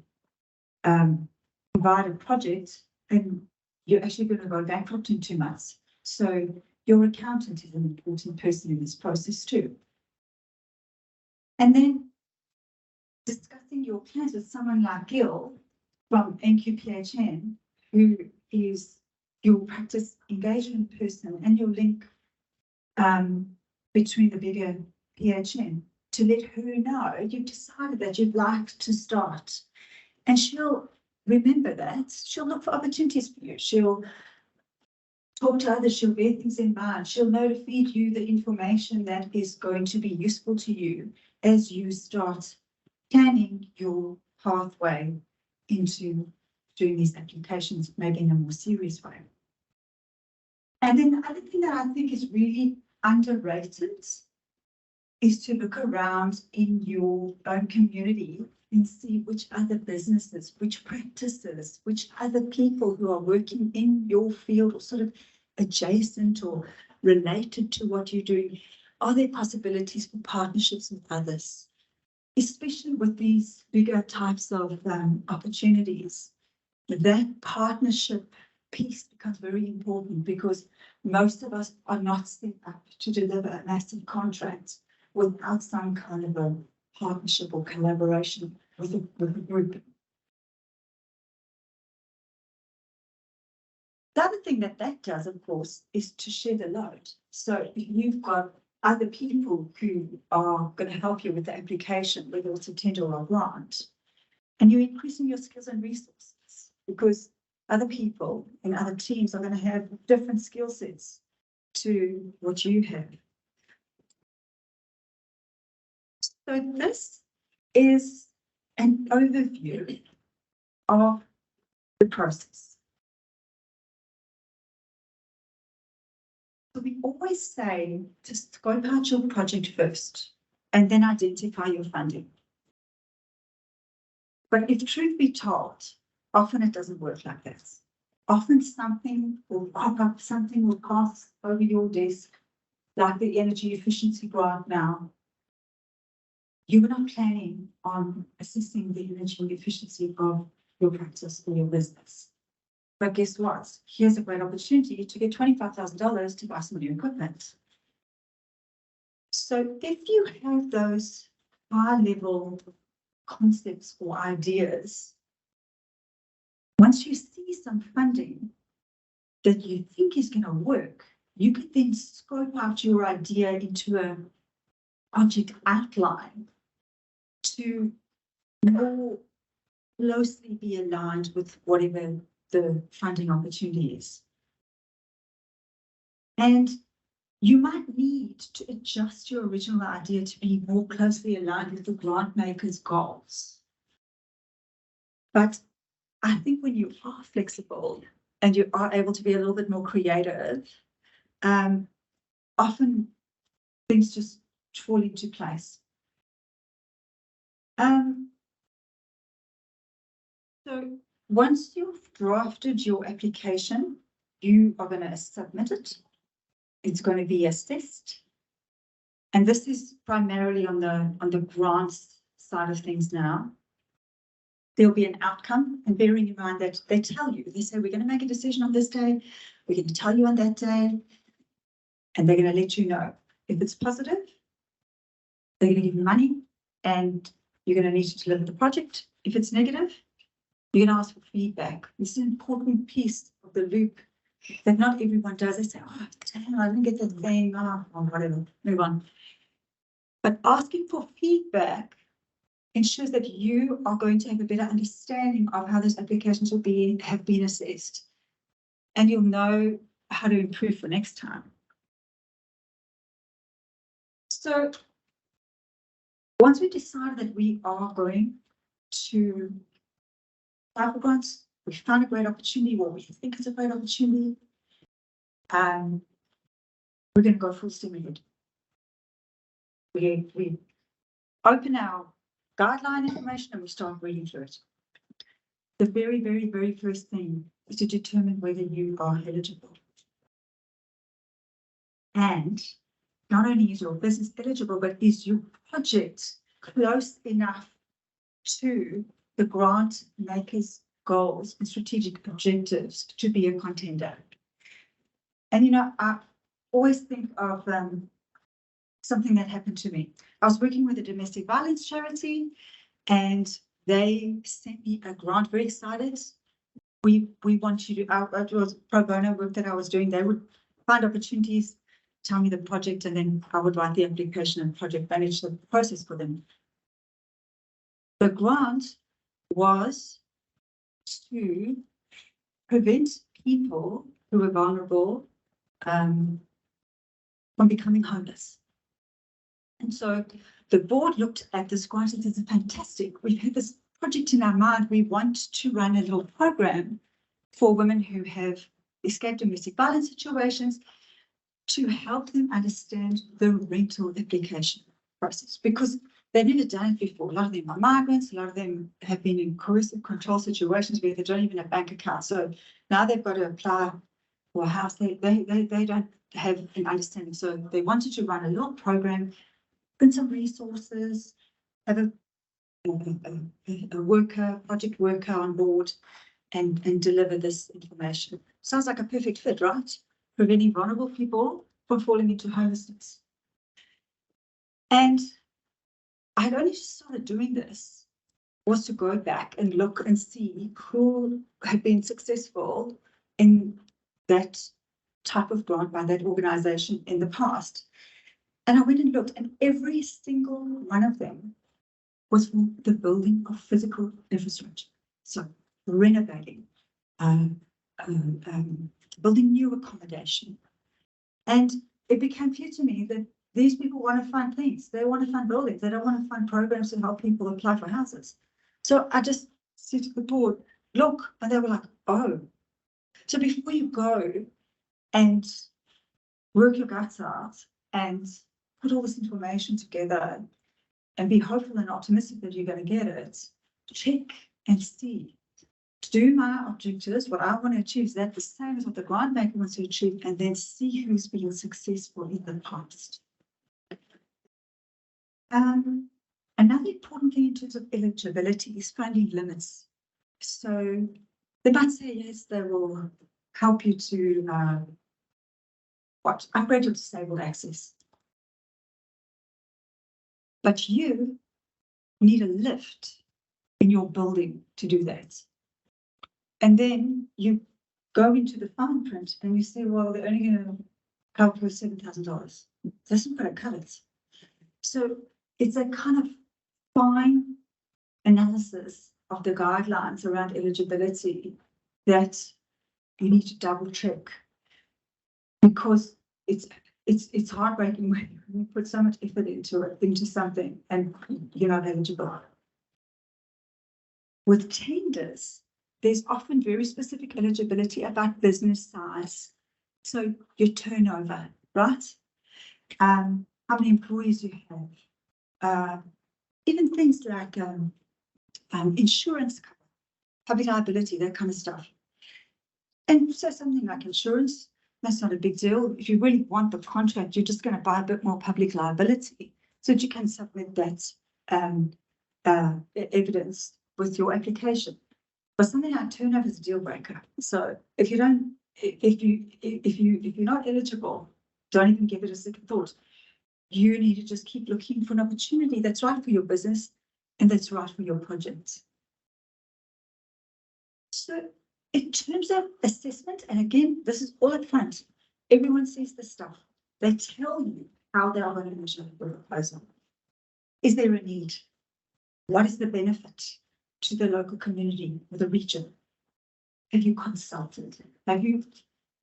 Speaker 2: provide a project and you're actually going to go bankrupt in 2 months. So your accountant is an important person in this process too. And then discussing your plans with someone like Gil from NQPHN, who is your practice engagement person and your link between the bigger PHN, to let her know you've decided that you'd like to start. And she'll remember that. She'll look for opportunities for you. She'll talk to others. She'll bear things in mind. She'll know to feed you the information that is going to be useful to you as you start planning your pathway into doing these applications, maybe in a more serious way. And then the other thing that I think is really underrated is to look around in your own community and see which other businesses, which practices, which other people who are working in your field or sort of adjacent or related to what you're doing. Are there possibilities for partnerships with others, especially with these bigger types of opportunities? That partnership piece becomes very important because most of us are not set up to deliver a massive contract without some kind of a partnership or collaboration with a group. The other thing that does, of course, is to share the load. So if you've got other people who are going to help you with the application, whether it's a tender or a grant, and you're increasing your skills and resources because other people in other teams are going to have different skill sets to what you have. So this is an overview of the process. So we always say to scope out your project first and then identify your funding. But if truth be told, often it doesn't work like that. Often something will pop up, something will pass over your desk, like the energy efficiency grant now. You were not planning on assessing the energy efficiency of your practice or your business. But guess what? Here's a great opportunity to get $25,000 to buy some new equipment. So if you have those high-level concepts or ideas, once you see some funding that you think is going to work, you can then scope out your idea into a project outline to more closely be aligned with whatever the funding opportunity is. And you might need to adjust your original idea to be more closely aligned with the grant maker's goals. But I think when you are flexible and you are able to be a little bit more creative, often things just fall into place. So once you've drafted your application, you are going to submit it. It's going to be assessed. And this is primarily on the grants side of things now. There'll be an outcome, and bearing in mind that they tell you, they say, we're going to make a decision on this day, we're going to tell you on that day, and they're going to let you know. If it's positive, they're going to give you money, and you're going to need to deliver the project. If it's negative, you're going to ask for feedback. This is an important piece of the loop that not everyone does. They say, oh, damn, I didn't get that thing, or whatever, move on. But asking for feedback ensures that you are going to have a better understanding of how those applications have been assessed. And you'll know how to improve for next time. So once we decide that we are going to apply for grants, we found a great opportunity, what we think is a great opportunity, we're going to go full steam ahead. We open our guideline information and we start reading through it. The very, very, very first thing is to determine whether you are eligible. And not only is your business eligible, but is your project close enough to the grant maker's goals and strategic objectives to be a contender. And, you know, I always think of something that happened to me. I was working with a domestic violence charity and they sent me a grant, very excited. We want you to, it was pro bono work that I was doing. They would find opportunities, tell me the project, and then I would write the application and project manage the process for them. The grant was to prevent people who were vulnerable from becoming homeless. And so the board looked at this grant and said, it's fantastic. We've had this project in our mind. We want to run a little program for women who have escaped domestic violence situations to help them understand the rental application process, because they've never done it before. A lot of them are migrants. A lot of them have been in coercive control situations where they don't even have bank accounts. So now they've got to apply for a house. They don't have an understanding. So they wanted to run a little program, put some resources, have a project worker on board and deliver this information. Sounds like a perfect fit, right? Preventing vulnerable people from falling into homelessness. And I'd only just started doing this was to go back and look and see who had been successful in that type of grant by that organization in the past. And I went and looked, and every single one of them was for the building of physical infrastructure. So renovating, building new accommodation. And it became clear to me that these people want to fund things. They want to fund buildings. They don't want to fund programs to help people apply for houses. So I just said to the board, look, and they were like, oh. So before you go and work your guts out and put all this information together and be hopeful and optimistic that you're going to get it, check and see. Do my objectives, what I want to achieve, is that the same as what the grant maker wants to achieve, and then see who's been successful in the past. Another important thing in terms of eligibility is funding limits. So they might say, yes, they will help you to upgrade your disabled access. But you need a lift in your building to do that. And then you go into the fine print and you say, well, they're only going to cover for $7,000. That's not going to cut it. So it's a kind of fine analysis of the guidelines around eligibility that you need to double check, because it's heartbreaking when you put so much effort into something and you're not eligible. With tenders, there's often very specific eligibility about business size. So your turnover, right? How many employees you have. Even things like insurance cover, public liability, that kind of stuff. And so something like insurance, that's not a big deal. If you really want the contract, you're just going to buy a bit more public liability so that you can submit that evidence with your application. But something like turnover is a deal breaker. So if you're not eligible, don't even give it a second thought. You need to just keep looking for an opportunity that's right for your business and that's right for your project. So in terms of assessment, and again, this is all up front. Everyone sees this stuff. They tell you how they are going to measure the proposal. Is there a need? What is the benefit to the local community or the region? Have you consulted? Have you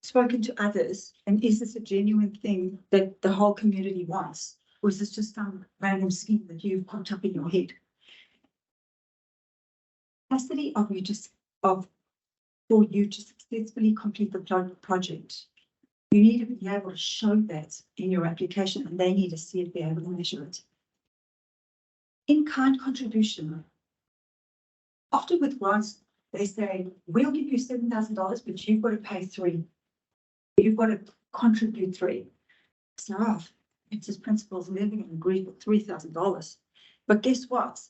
Speaker 2: spoken to others? And is this a genuine thing that the whole community wants? Or is this just some random scheme that you've popped up in your head? Capacity for you to successfully complete the project. You need to be able to show that in your application, and they need to see it, be able to measure it. In-kind contribution. Often with grants, they say, we'll give you $7,000, but you've got to pay $3,000. You've got to contribute $3,000. So, it's just principals living and agree with $3,000. But guess what?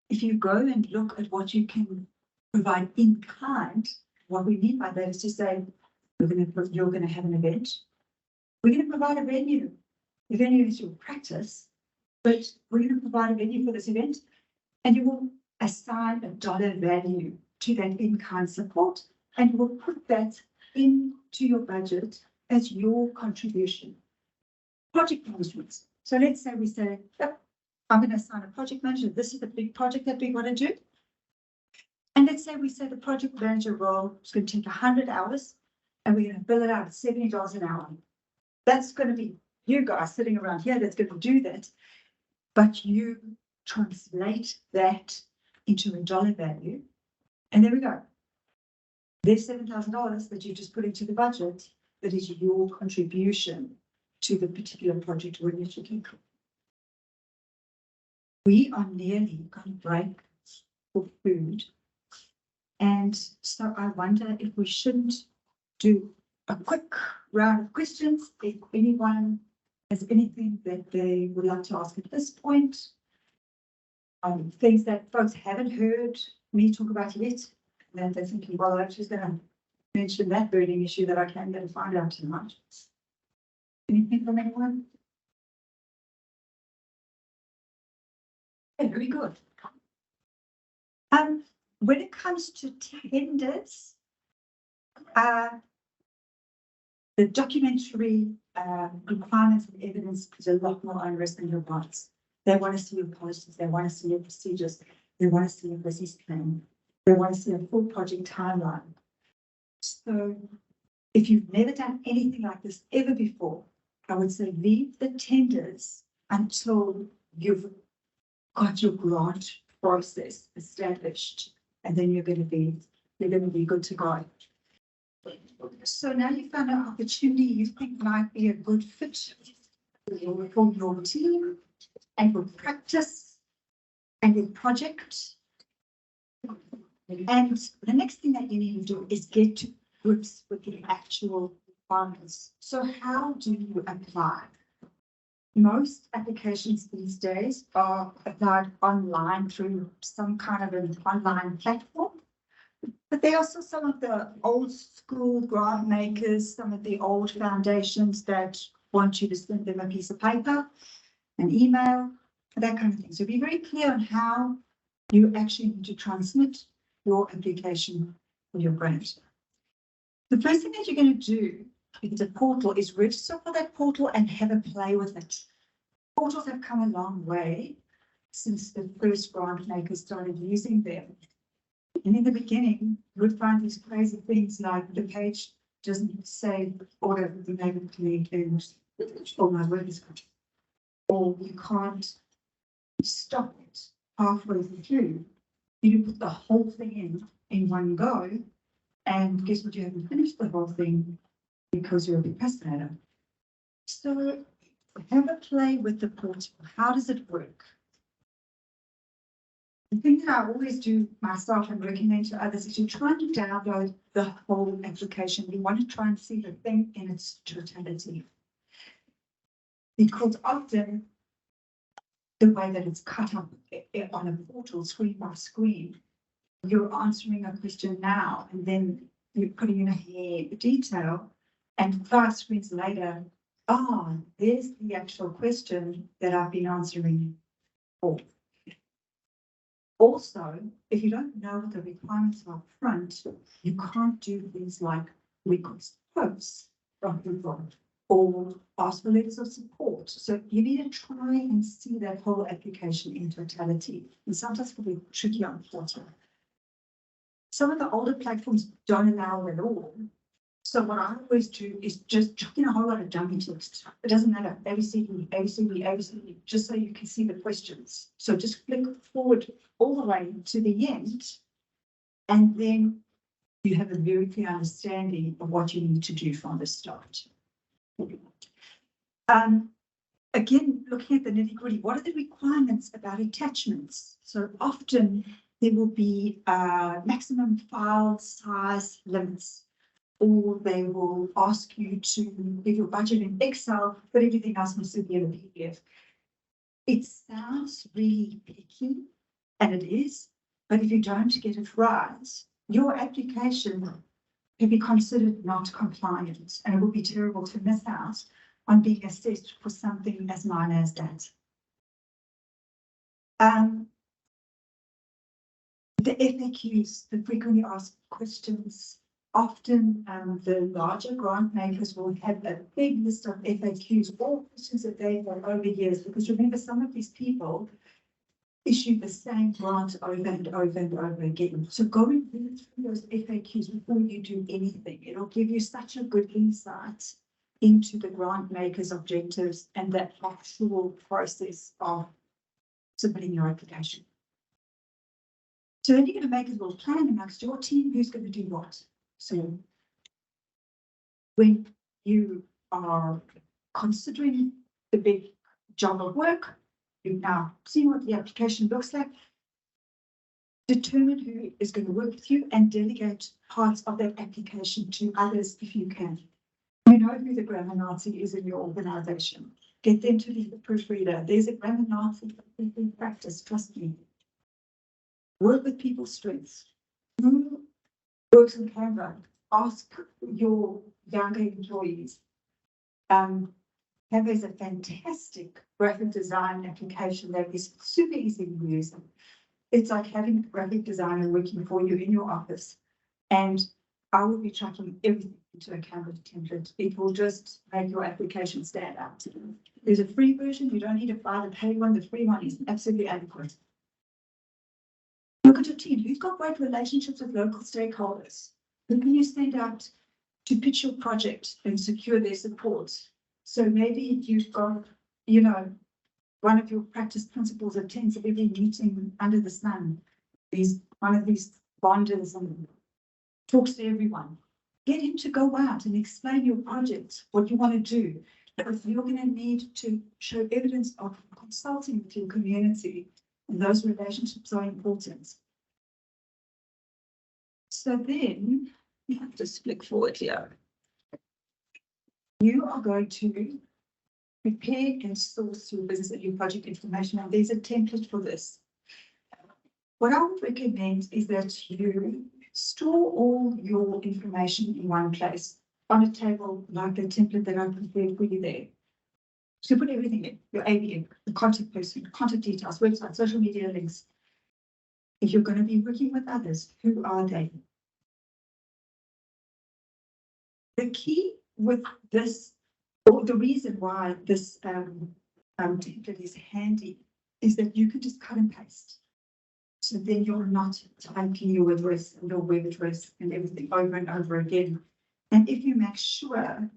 Speaker 2: If you go and look at what you can provide in kind, what we mean by that is to say, you're going to have an event. We're going to provide a venue. The venue is your practice, but we're going to provide a venue for this event, and you will assign a dollar value to that in-kind support, and you will put that into your budget as your contribution. Project management. So let's say we say, yep, I'm going to assign a project manager. This is the big project that we want to do. And let's say we say the project manager role is going to take 100 hours and we're going to bill it out at $70 an hour. That's going to be you guys sitting around here that's going to do that. But you translate that into a dollar value. And there we go. There's $7,000 that you just put into the budget that is your contribution to the particular project we're looking for. We are nearly going to break for food. And so I wonder if we shouldn't do a quick round of questions. If anyone has anything that they would like to ask at this point, things that folks haven't heard me talk about yet, and they're thinking, well, I'm just going to mention that burning issue that I can't get to find out tonight. Anything from anyone? Okay, very good. When it comes to tenders, the documentary requirements and evidence is a lot more onerous than your rights. They want to see your policies, they want to see your procedures, they want to see your business plan, they want to see a full project timeline. So if you've never done anything like this ever before, I would say leave the tenders until you've got your grant process established, and then you're going to be good to go. So now you found an opportunity you think might be a good fit for your team and your practice and your project. And the next thing that you need to do is get to grips with the actual requirements. So how do you apply? Most applications these days are applied online through some kind of an online platform. But there are also some of the old school grant makers, some of the old foundations that want you to send them a piece of paper, an email, that kind of thing. So be very clear on how you actually need to transmit your application for your grant. The first thing that you're going to do, if it's a portal, is register for that portal and have a play with it. Portals have come a long way since the first grant makers started using them. And in the beginning, you would find these crazy things like the page doesn't say order automatically and oh my word is good. Or you can't stop it halfway through. You put the whole thing in one go, and guess what? You haven't finished the whole thing because you're a procrastinator. So have a play with the portal. How does it work? The thing that I always do myself and recommend to others is you try to download the whole application. You want to try and see the thing in its totality. Because often the way that it's cut up on a portal screen by screen, you're answering a question now and then you're putting in a hair detail, and 5 screens later, there's the actual question that I've been answering for. Also, if you don't know what the requirements are up front, you can't do things like request quotes from people or ask for letters of support. So you need to try and see that whole application in totality. And sometimes it can be tricky on portal. Some of the older platforms don't allow it at all. So what I always do is just chuck in a whole lot of dummy text. It doesn't matter, ABCD, ABCD, ABCD, just so you can see the questions. So just click forward all the way to the end, and then you have a very clear understanding of what you need to do from the start. Again, looking at the nitty-gritty, what are the requirements about attachments? So often there will be maximum file size limits, or they will ask you to give your budget in Excel, but everything else must be in a PDF. It sounds really picky, and it is, but if you don't get it right, your application can be considered not compliant, and it would be terrible to miss out on being assessed for something as minor as that. The FAQs, the frequently asked questions, often the larger grant makers will have a big list of FAQs, all questions that they've done over years, because remember, some of these people issue the same grant over and over and over again. So go and read through those FAQs before you do anything. It'll give you such a good insight into the grant maker's objectives and the actual process of submitting your application. So then you're going to make a little plan amongst your team, who's going to do what. So when you are considering the big job of work, you've now seen what the application looks like, determine who is going to work with you and delegate parts of that application to others if you can. You know who the grammar Nazi is in your organization. Get them to be the proofreader. There's a grammar Nazi in practice, trust me. Work with people's strengths. Who works in Canva? Ask your younger employees. Canva is a fantastic graphic design application that is super easy to use. It's like having a graphic designer working for you in your office. And I will be tracking everything into a Canva template. It will just make your application stand out. There's a free version. You don't need to buy the paid one. The free one is absolutely adequate. Look at your team. Who's got great relationships with local stakeholders? Who can you send out to pitch your project and secure their support? So maybe you've got, you know, one of your practice principals attends every meeting under the sun. One of these bonders and talks to everyone. Get him to go out and explain your project, what you want to do. Because you're going to need to show evidence of consulting with your community, and those relationships are important. So then you have to just flick forward here. You are going to prepare and source your business and your project information, and there's a template for this. What I would recommend is that you store all your information in one place on a table like the template that I prepared for you there. So put everything in, your ABN, the contact person, contact details, website, social media links. If you're going to be working with others, who are they? The key with this, or the reason why this template is handy, is that you can just cut and paste. So then you're not typing your address and your web address and everything over and over again. And if you make sure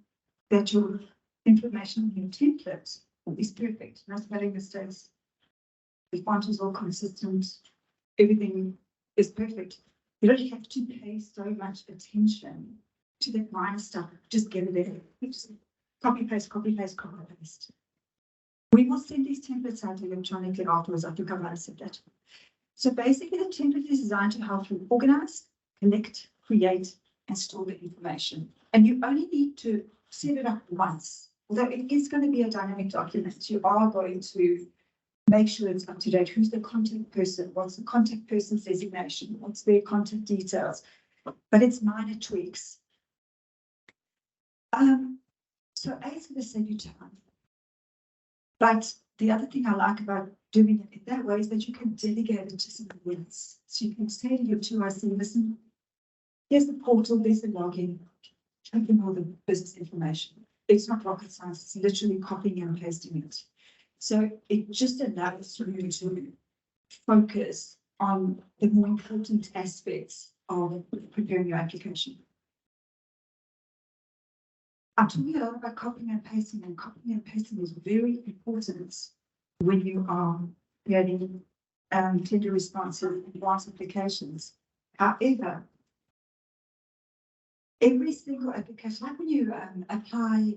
Speaker 2: that your information in your template is perfect, no spelling mistakes, the font is all consistent, everything is perfect, you don't have to pay so much attention to that minor stuff. Just get it there. Just copy, paste, copy, paste, copy, paste. We will send these templates out electronically afterwards. I think I might have said that. So basically, the template is designed to help you organize, collect, create, and store the information. And you only need to set it up once. Although it is going to be a dynamic document, you are going to make sure it's up to date. Who's the contact person? What's the contact person's designation? What's their contact details? But it's minor tweaks. So A is going to save you time. But the other thing I like about doing it in that way is that you can delegate it to somebody else. So you can say to your 2IC, listen, here's the portal, there's the login, type in all the business information. It's not rocket science, it's literally copying and pasting it. So it just allows you to focus on the more important aspects of preparing your application. I'm talking a lot about copying and pasting, and copying and pasting is very important when you are creating tender responsive advanced applications. However, every single application, like when you apply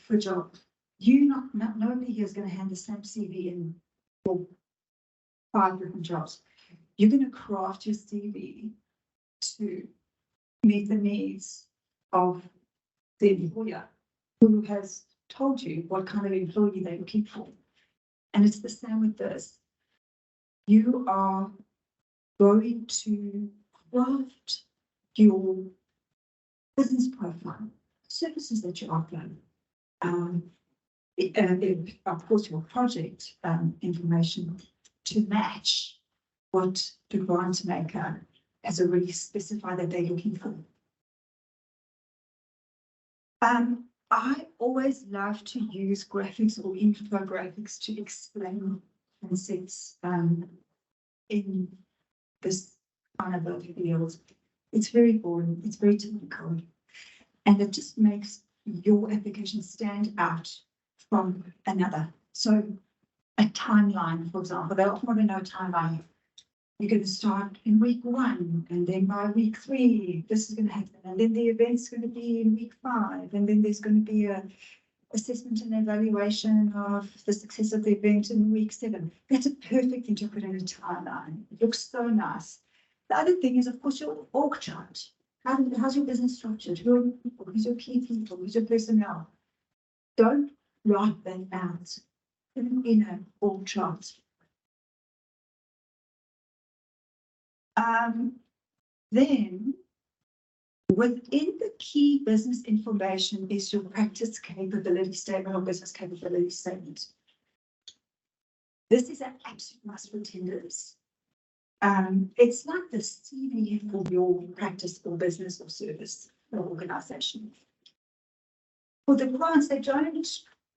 Speaker 2: for a job, nobody here is going to hand the same CV in for 5 different jobs. You're going to craft your CV to meet the needs of the employer who has told you what kind of employee they're looking for. And it's the same with this. You are going to craft your business profile, services that you offer, of course, your project information to match what the grant maker has already specified that they're looking for. I always love to use graphics or infographics to explain concepts in this kind of a field. It's very boring, it's very technical, and it just makes your application stand out from another. So a timeline, for example, they often want to know timeline. You're going to start in week 1, and then by week 3, this is going to happen. And then the event's going to be in week 5, and then there's going to be a assessment and evaluation of the success of the event in week 7. That's a perfect thing to put in a timeline. It looks so nice. The other thing is, of course, your org chart. How's your business structured? Who are your people? Who's your key people? Who's your personnel? Don't write that out. Put it in an org chart. Then within the key business information is your practice capability statement or business capability statement. This is an absolute must for tenders. It's like the CV for your practice or business or service or organization. For the grants, they don't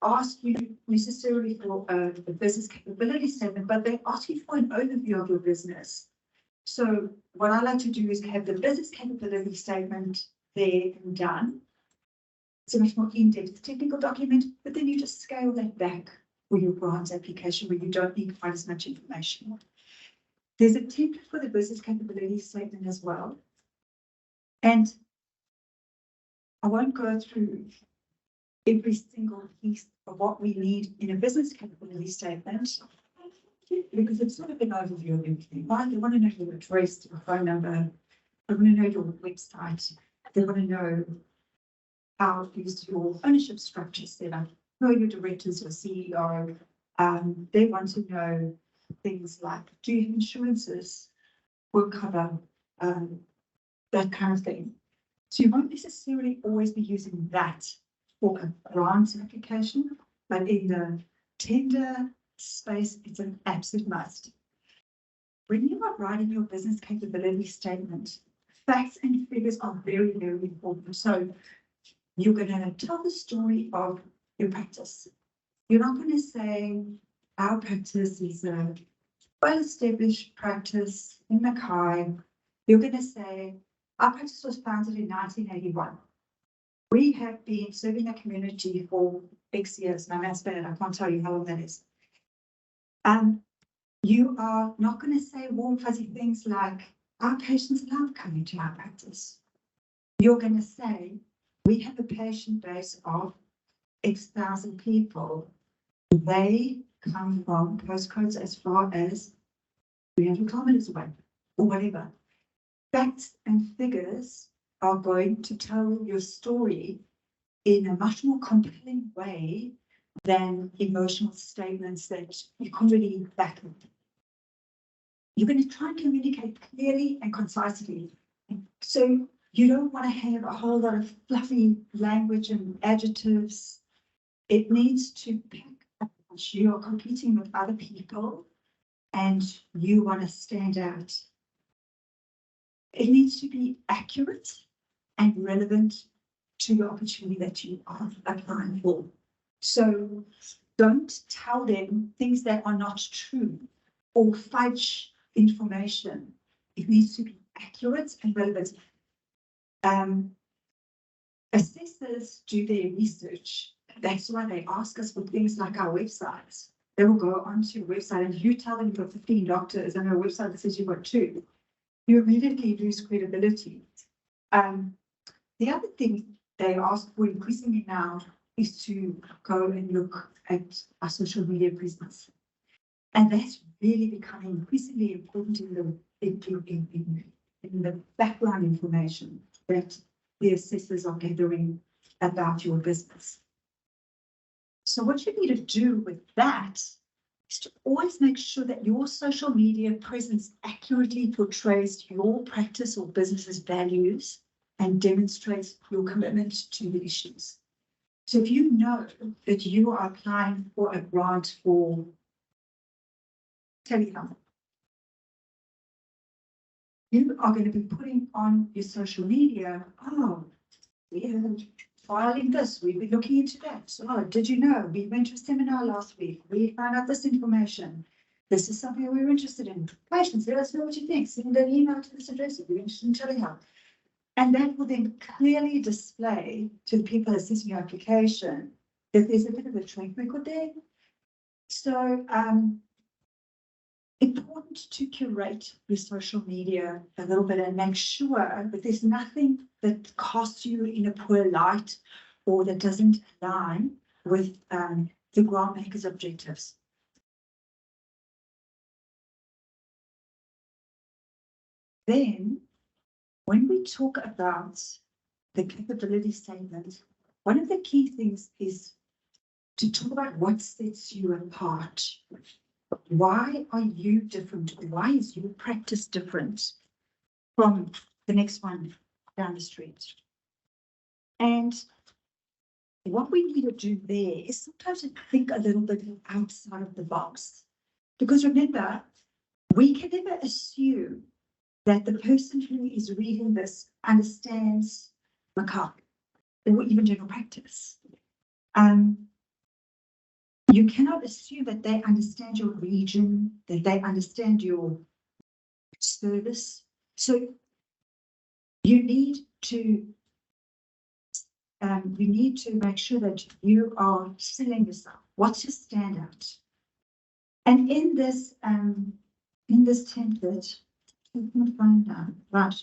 Speaker 2: ask you necessarily for a business capability statement, but they ask you for an overview of your business. So what I like to do is have the business capability statement there and done. It's a much more in-depth technical document, but then you just scale that back for your grants application where you don't need quite as much information. There's a template for the business capability statement as well. And I won't go through every single piece of what we need in a business capability statement because it's sort of an overview of everything. Right? They want to know your address, your phone number, they want to know your website, they want to know how is your ownership structure set up, who are your directors or CEO. They want to know things like, do you have insurances, work cover, that kind of thing. So you won't necessarily always be using that for a grant application, but in the tender space, it's an absolute must. When you are writing your business capability statement, facts and figures are very, very important. So you're going to tell the story of your practice. You're not going to say our practice is a well-established practice in Mackay. You're going to say our practice was founded in 1981. We have been serving the community for X years. My math's bad. I can't tell you how long that is. You are not going to say warm, fuzzy things like our patients love coming to our practice. You're going to say we have a patient base of X thousand people. They come from postcodes as far as 300 kilometers away or whatever. Facts and figures are going to tell your story in a much more compelling way than emotional statements that you can't really back up. You're going to try and communicate clearly and concisely. So you don't want to have a whole lot of fluffy language and adjectives. It needs to pack up. You are competing with other people and you want to stand out. It needs to be accurate and relevant to the opportunity that you are applying for. So don't tell them things that are not true or fudge information. It needs to be accurate and relevant. Assessors do their research. That's why they ask us for things like our websites. They will go onto your website and you tell them you've got 15 doctors and a website that says you've got 2. You immediately lose credibility. The other thing they ask for increasingly now is to go and look at our social media presence. And that's really becoming increasingly important in the background information that the assessors are gathering about your business. So what you need to do with that is to always make sure that your social media presence accurately portrays your practice or business's values and demonstrates your commitment to the issues. So if you know that you are applying for a grant for telehealth, you are going to be putting on your social media, oh, we are filing this, we've been looking into that. So, oh, did you know, we went to a seminar last week, we found out this information. This is something we're interested in. Patients, let us know what you think. Send an email to this address if you're interested in telehealth. And that will then clearly display to the people assessing your application that there's a bit of a track record there. So, important to curate your social media a little bit and make sure that there's nothing that casts you in a poor light or that doesn't align with the grant maker's objectives. Then, when we talk about the capability statement, one of the key things is to talk about what sets you apart. Why are you different? Why is your practice different from the next one down the street? And what we need to do there is sometimes to think a little bit outside of the box. Because remember, we can never assume that the person who is reading this understands macabre or even general practice. You cannot assume that they understand your region, that they understand your service. So you need to make sure that you are selling yourself. What's your standout? And in this template, right,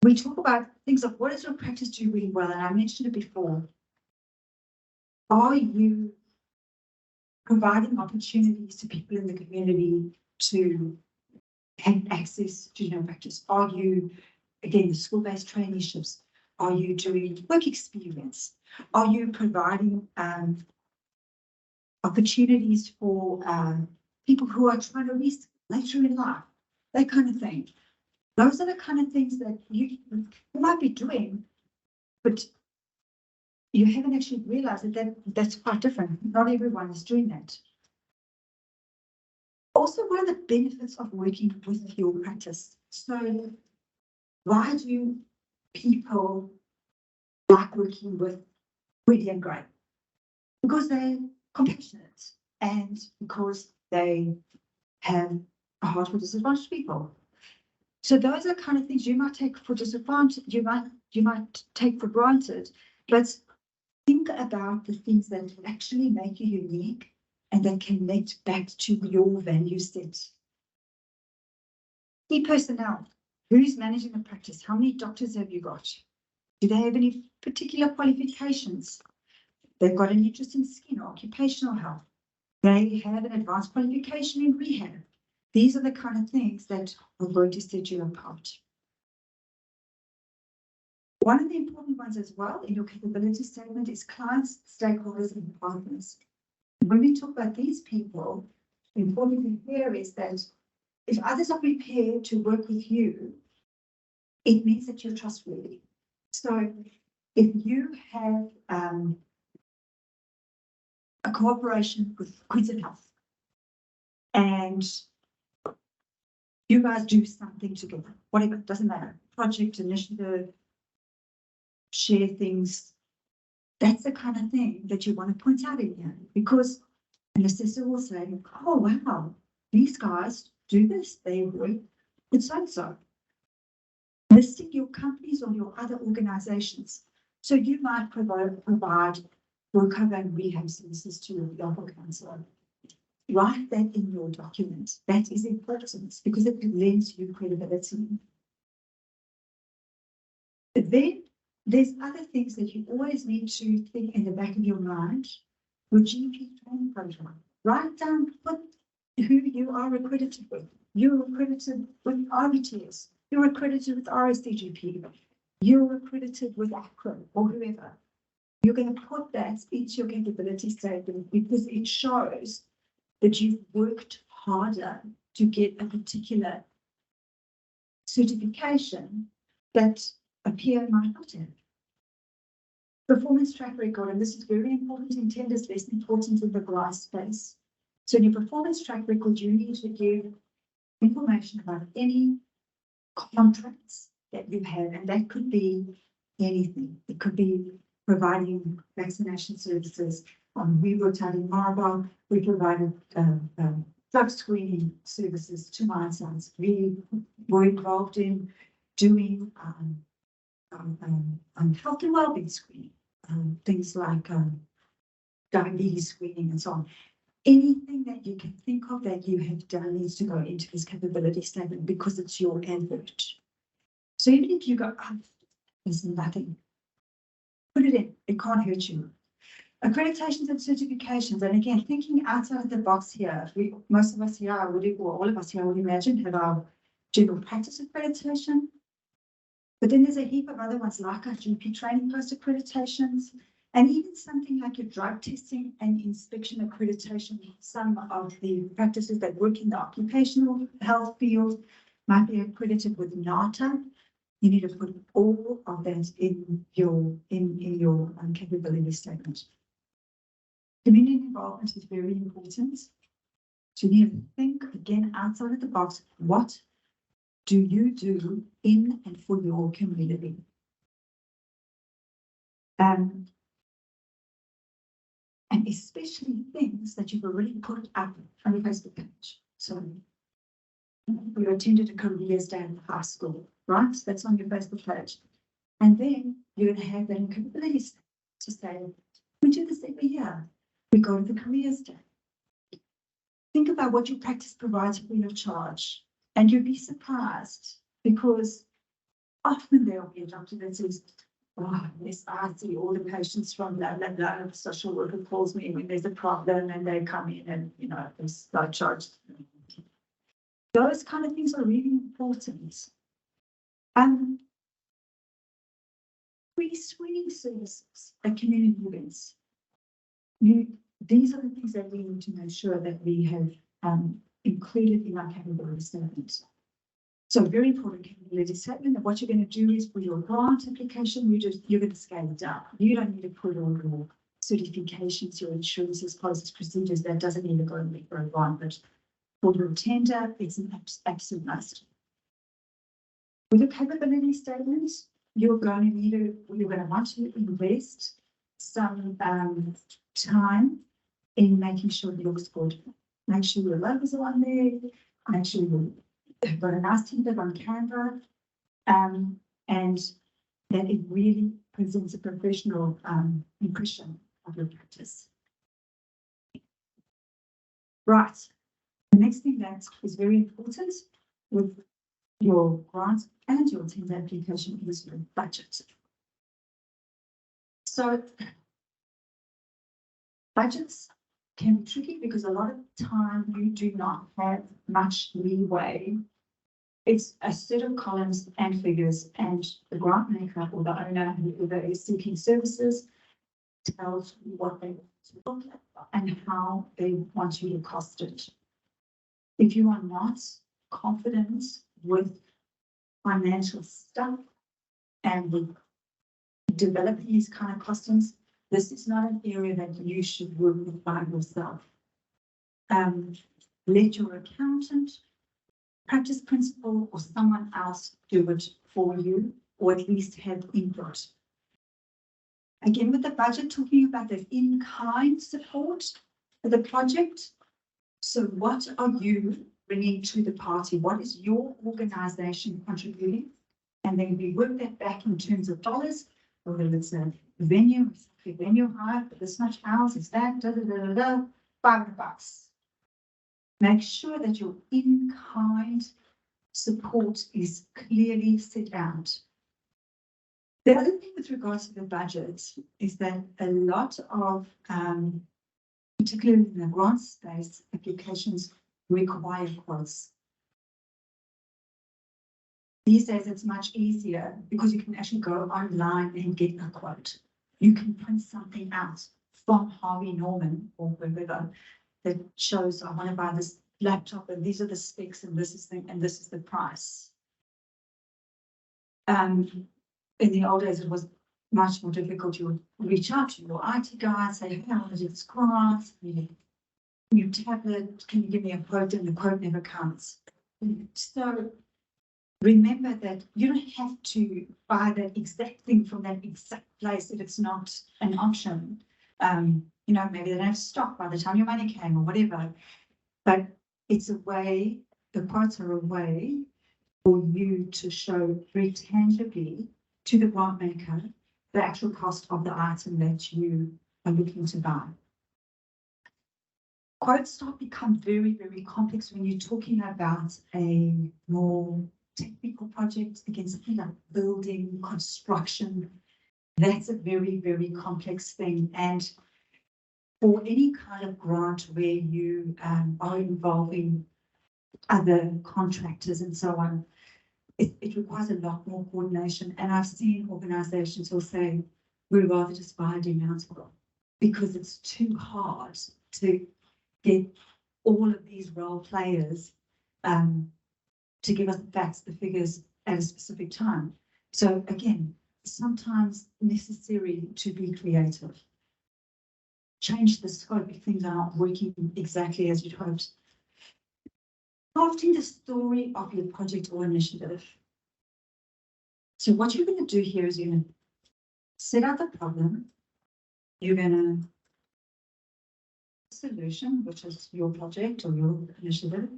Speaker 2: we talk about things like what does your practice do really well? And I mentioned it before. Are you providing opportunities to people in the community to have access to general practice? Are you, again, the school-based traineeships? Are you doing work experience? Are you providing opportunities for people who are trying to reach later in life? That kind of thing. Those are the kind of things that you might be doing, but you haven't actually realized that's quite different. Not everyone is doing that. Also, what are the benefits of working with your practice? So why do people like working with Reedy and Gray? Because they're compassionate and because they have a heart for disadvantaged people. So those are kind of things you might take for disadvantage, you might take for granted, but think about the things that actually make you unique and that connect back to your value set. Key personnel. Who's managing the practice? How many doctors have you got? Do they have any particular qualifications? They've got an interest in skin or occupational health. They have an advanced qualification in rehab. These are the kind of things that are going to set you apart. One of the important ones as well in your capability statement is clients, stakeholders, and partners. When we talk about these people, the important thing here is that if others are prepared to work with you, it means that you're trustworthy. So if you have a cooperation with Queensland Health and you guys do something together, whatever, it doesn't matter, project, initiative, share things, that's the kind of thing that you want to point out in here, because an assessor will say, oh, wow, these guys do this, they work with so-and-so. Listing your companies or your other organizations. So you might provide recovery and rehab services to your local council. Write that in your document. That is important because it lends you credibility. Then there's other things that you always need to think in the back of your mind. Your GP training program. Write down who you are accredited with. You're accredited with RBTS. You're accredited with RSCGP. You're accredited with ACRO or whoever. You're going to put that into your capability statement because it shows that you've worked harder to get a particular certification that a peer might not have. Performance track record, and this is very important in tenders, less important in the glass space. So in your performance track record, you need to give information about any contracts that you have, and that could be anything. It could be providing vaccination services. We worked out in Marlborough, we provided drug screening services to mine sites. We were involved in doing health and wellbeing screening, things like diabetes screening and so on. Anything that you can think of that you have done needs to go into this capability statement because it's your advert. So even if you go, there's nothing, put it in, it can't hurt you. Accreditations and certifications, and again, thinking outside of the box here, most of us here, or all of us here, I would imagine, have our general practice accreditation. But then there's a heap of other ones like our GP training post accreditations, and even something like your drug testing and inspection accreditation. Some of the practices that work in the occupational health field might be accredited with NATA. You need to put all of that in your capability statement. Community involvement is very important. So you need to think again outside of the box. What do you do in and for your community? And especially things that you've already put up on your Facebook page. So you attended a careers day in high school, right? That's on your Facebook page. And then you're going to have that in capabilities to say, we do this every year. We go to the careers day. Think about what your practice provides free of charge. And you'll be surprised because often there'll be a doctor that says, oh, yes, I see all the patients from blah, blah, blah. The social worker calls me when there's a problem and they come in and, you know, they start charged. Those kind of things are really important. Free screening services at community events. These are the things that we need to make sure that we have included in our capability statement. So very important capability statement. And what you're going to do is for your grant application, you're going to scale it down. You don't need to put all your certifications, your insurances, policies, procedures. That doesn't need to go in for a grant, but for your tender, it's an absolute must. With your capability statement, you're going to want to invest some time in making sure it looks good. Make sure your logos are on there. Make sure you've got a nice template on Canva, and that it really presents a professional impression of your practice. Right. The next thing that is very important with your grant and your tender application is your budget. So budgets can be tricky because a lot of time you do not have much leeway. It's a set of columns and figures, and the grant maker or the owner who is seeking services tells you what they want to look at and how they want you to cost it. If you are not confident with financial stuff and with developing these kind of costings, this is not an area that you should work with by yourself. Let your accountant, practice principal, or someone else do it for you, or at least have input. Again, with the budget, talking about the in-kind support for the project. So what are you bringing to the party? What is your organization contributing? And then we work that back in terms of dollars, whether it's a venue hire for this much hours, is that, $500. Make sure that your in-kind support is clearly set out. The other thing with regards to the budget is that a lot of, particularly in the grant space, applications require quotes. These days, it's much easier because you can actually go online and get a quote. You can print something out from Harvey Norman or whoever that shows, I want to buy this laptop and these are the specs and this is the price. In the old days, it was much more difficult. You would reach out to your IT guy and say, hey, I want to do this grant. New tablet, can you give me a quote? And the quote never comes. So remember that you don't have to buy that exact thing from that exact place if it's not an option. You know, maybe they don't have stock by the time your money came or whatever. But it's a way, the quotes are a way for you to show very tangibly to the grant maker the actual cost of the item that you are looking to buy. Quotes start to become very, very complex when you're talking about a more technical project, again, something like building, construction. That's a very, very complex thing. And for any kind of grant where you are involving other contractors and so on, it requires a lot more coordination. And I've seen organizations who say, we'd rather just buy a denounceable because it's too hard to get all of these role players to give us the facts, the figures at a specific time. So again, sometimes necessary to be creative. Change the scope if things are not working exactly as you'd hoped. crafting the story of your project or initiative. So what you're going to do here is you're going to set out the problem. You're going to solution, which is your project or your initiative.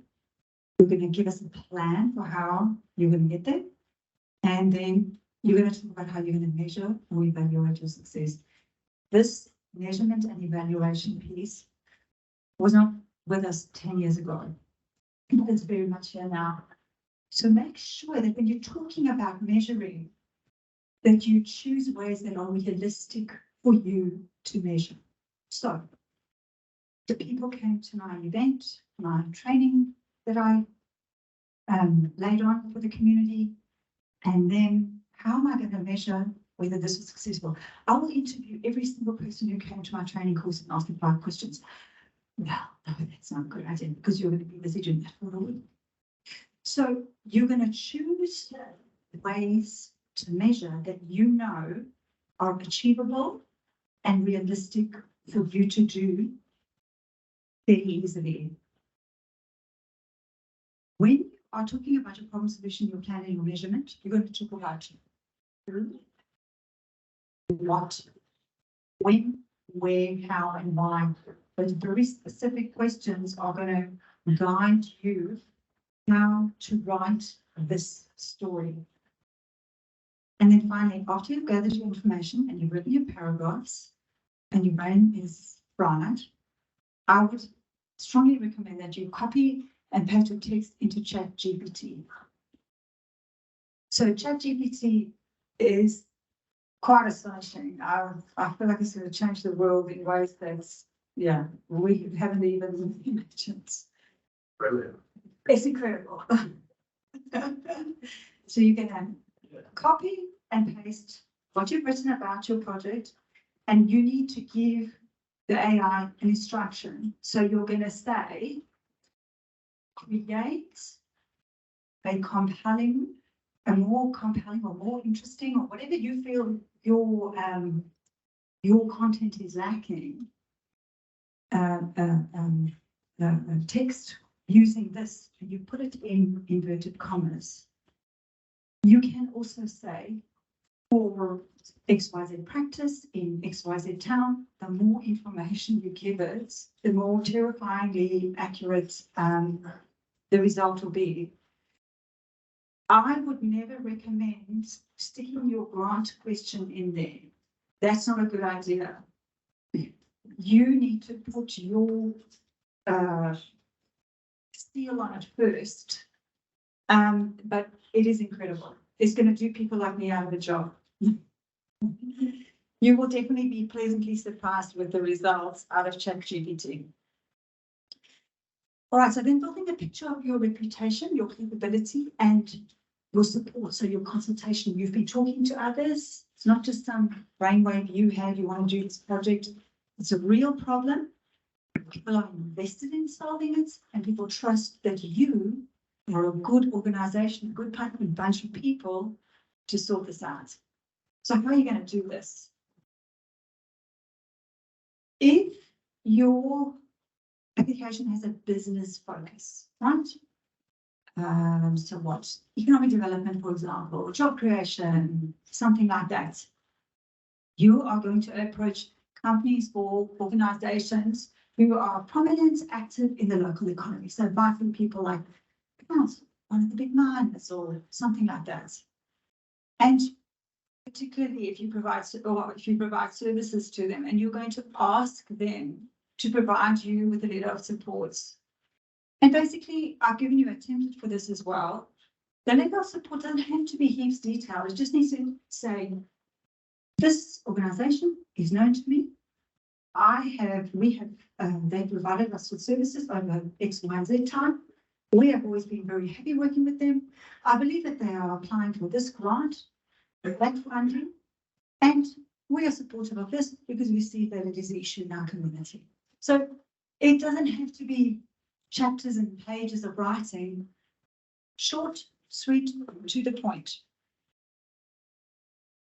Speaker 2: You're going to give us a plan for how you're going to get there. And then you're going to talk about how you're going to measure or evaluate your success. This measurement and evaluation piece was not with us 10 years ago. It's very much here now. So make sure that when you're talking about measuring, that you choose ways that are realistic for you to measure. So the people came to my event, my training that I laid on for the community, and then how am I going to measure whether this was successful? I will interview every single person who came to my training course and ask them 5 questions. Well, no, that's not a good idea because you're going to be busy doing that for a week. So you're going to choose ways to measure that you know are achievable and realistic for you to do very easily. When you are talking about your problem solution, your planning, your measurement, you're going to talk about what, when, where, how, and why. Those very specific questions are going to guide you how to write this story. And then finally, after you've gathered your information and you've written your paragraphs and your brain is bright, I would strongly recommend that you copy and paste your text into ChatGPT. So ChatGPT is quite astonishing. I feel like it's going to change the world in ways that's, yeah, we haven't even imagined.
Speaker 3: Brilliant.
Speaker 2: It's incredible. So you can copy and paste what you've written about your project, and you need to give the AI an instruction. So you're going to say, create a more compelling or more interesting, or whatever you feel your content is lacking, text using this, and you put it in inverted commas. You can also say, for XYZ practice in XYZ town, the more information you give it, the more terrifyingly accurate the result will be. I would never recommend sticking your grant question in there. That's not a good idea. You need to put your seal on it first. But it is incredible. It's going to do people like me out of a job. You will definitely be pleasantly surprised with the results out of ChatGPT. All right, so then building a picture of your reputation, your capability, and your support. So your consultation, you've been talking to others. It's not just some brainwave you had, you want to do this project. It's a real problem. People are invested in solving it, and people trust that you are a good organization, a good bunch of people to sort this out. So how are you going to do this? If your application has a business focus, right? So what? Economic development, for example, job creation, something like that. You are going to approach companies or organizations who are prominent, active in the local economy. So buy from people like one of the big miners or something like that. And particularly if you provide services to them, and you're going to ask them to provide you with a letter of support. And basically, I've given you a template for this as well. The letter of support doesn't have to be heaps detailed. It just needs to say, this organization is known to me. They provided us with services over X, Y, and Z time. We have always been very happy working with them. I believe that they are applying for this grant, that funding, and we are supportive of this because we see that it is an issue in our community. So it doesn't have to be chapters and pages of writing, short, sweet, to the point.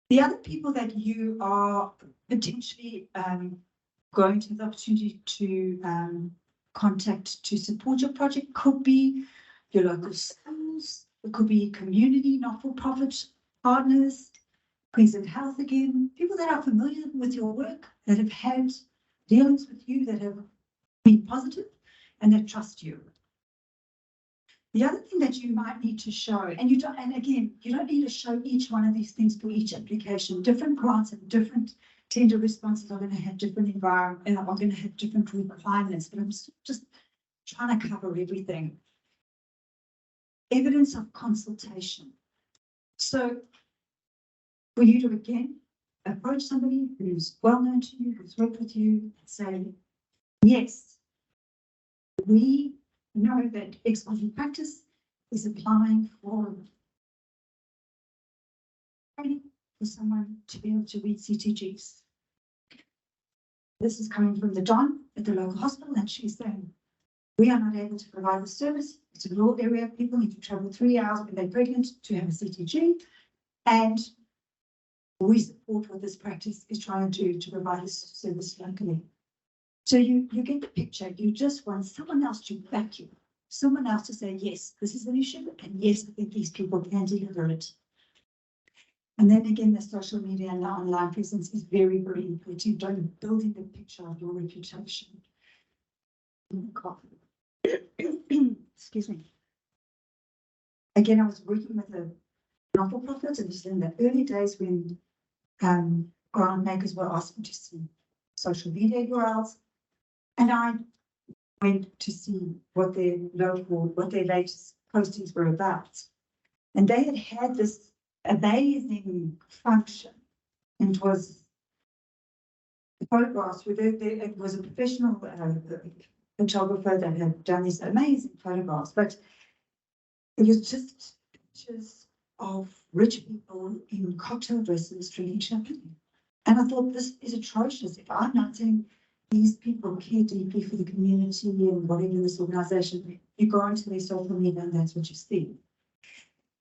Speaker 2: The other people that you are potentially going to have the opportunity to contact to support your project could be your local schools, it could be community, not-for-profit partners, Queensland Health again, people that are familiar with your work, that have had dealings with you, that have been positive and that trust you. The other thing that you might need to show, and you don't need to show each one of these things for each application. Different grants and different tender responses are going to have different environment and are going to have different requirements, but I'm just trying to cover everything. Evidence of consultation. So for you to again approach somebody who's well known to you, who's worked with you, and say, yes, we know that X1 practice is applying for training for someone to be able to read CTGs. This is coming from the Don at the local hospital, and she's saying, we are not able to provide the service. It's a rural area. People need to travel 3 hours when they're pregnant to have a CTG. And we support what this practice is trying to do to provide a service locally. So you get the picture. You just want someone else to back you. Someone else to say, yes, this is an issue. And yes, I think these people can deliver it. And then again, the social media and the online presence is very, very important. Don't building the picture of your reputation. Excuse me. Again, I was working with a not-for-profit, and this is in the early days when grant makers were asking to see social media URLs, and I went to see what their latest postings were about. And they had this amazing function, and it was photographs where it was a professional photographer that had done these amazing photographs, but it was just pictures of rich people in cocktail dresses drinking champagne. And I thought, this is atrocious. If I'm not saying these people care deeply for the community and whatever this organization, you go into their social media and that's what you see.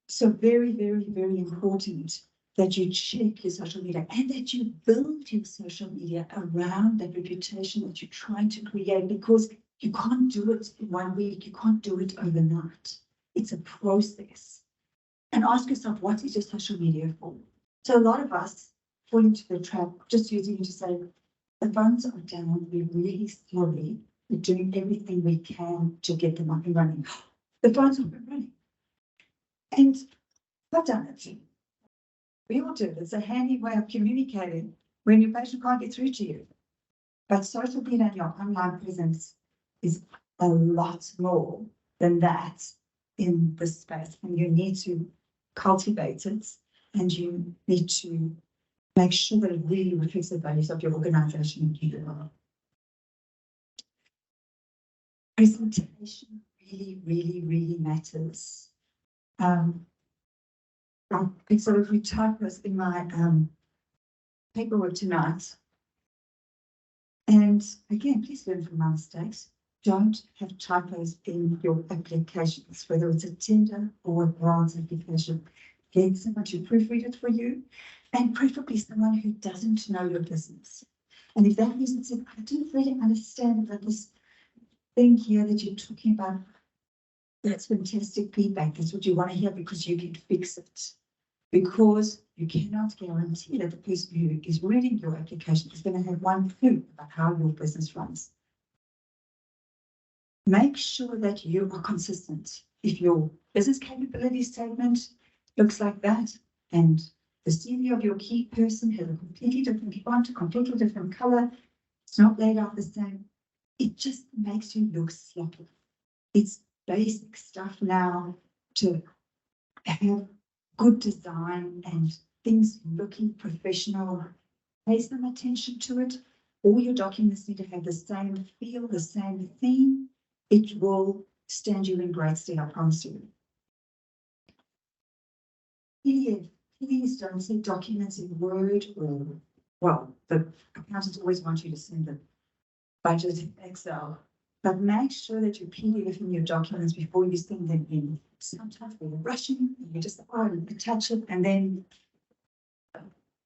Speaker 2: So very, very, very important that you check your social media and that you build your social media around that reputation that you're trying to create, because you can't do it in 1 week. You can't do it overnight. It's a process. And ask yourself, what is your social media for? So a lot of us fall into the trap just using it to say, the phones are down, we're really slowly, we're doing everything we can to get them up and running. The phones are up and running. And I've done it. We all do it. It's a handy way of communicating when your patient can't get through to you. But social media and your online presence is a lot more than that in this space, and you need to cultivate it, and you need to make sure that it really reflects the values of your organization and who you are. Presentation really, really, really matters. I sort of retyped this in my paperwork tonight. And again, please learn from my mistakes. Don't have typos in your applications, whether it's a tender or a grant application. Get someone to proofread it for you, and preferably someone who doesn't know your business. And if that person said, I don't really understand that this thing here that you're talking about, that's fantastic feedback. That's what you want to hear, because you can fix it. Because you cannot guarantee that the person who is reading your application is going to have one clue about how your business runs. Make sure that you are consistent. If your business capability statement looks like that, and the CV of your key person has a completely different font, a completely different color, it's not laid out the same, it just makes you look sloppy. It's basic stuff now to have good design and things looking professional. Pay some attention to it. All your documents need to have the same feel, the same theme. It will stand you in great stead, I promise you. PDF, please don't send documents in Word or, well, the accountants always want you to send the budget in Excel, but make sure that you PDF in your documents before you send them in. Sometimes we're rushing and you just attach it, and then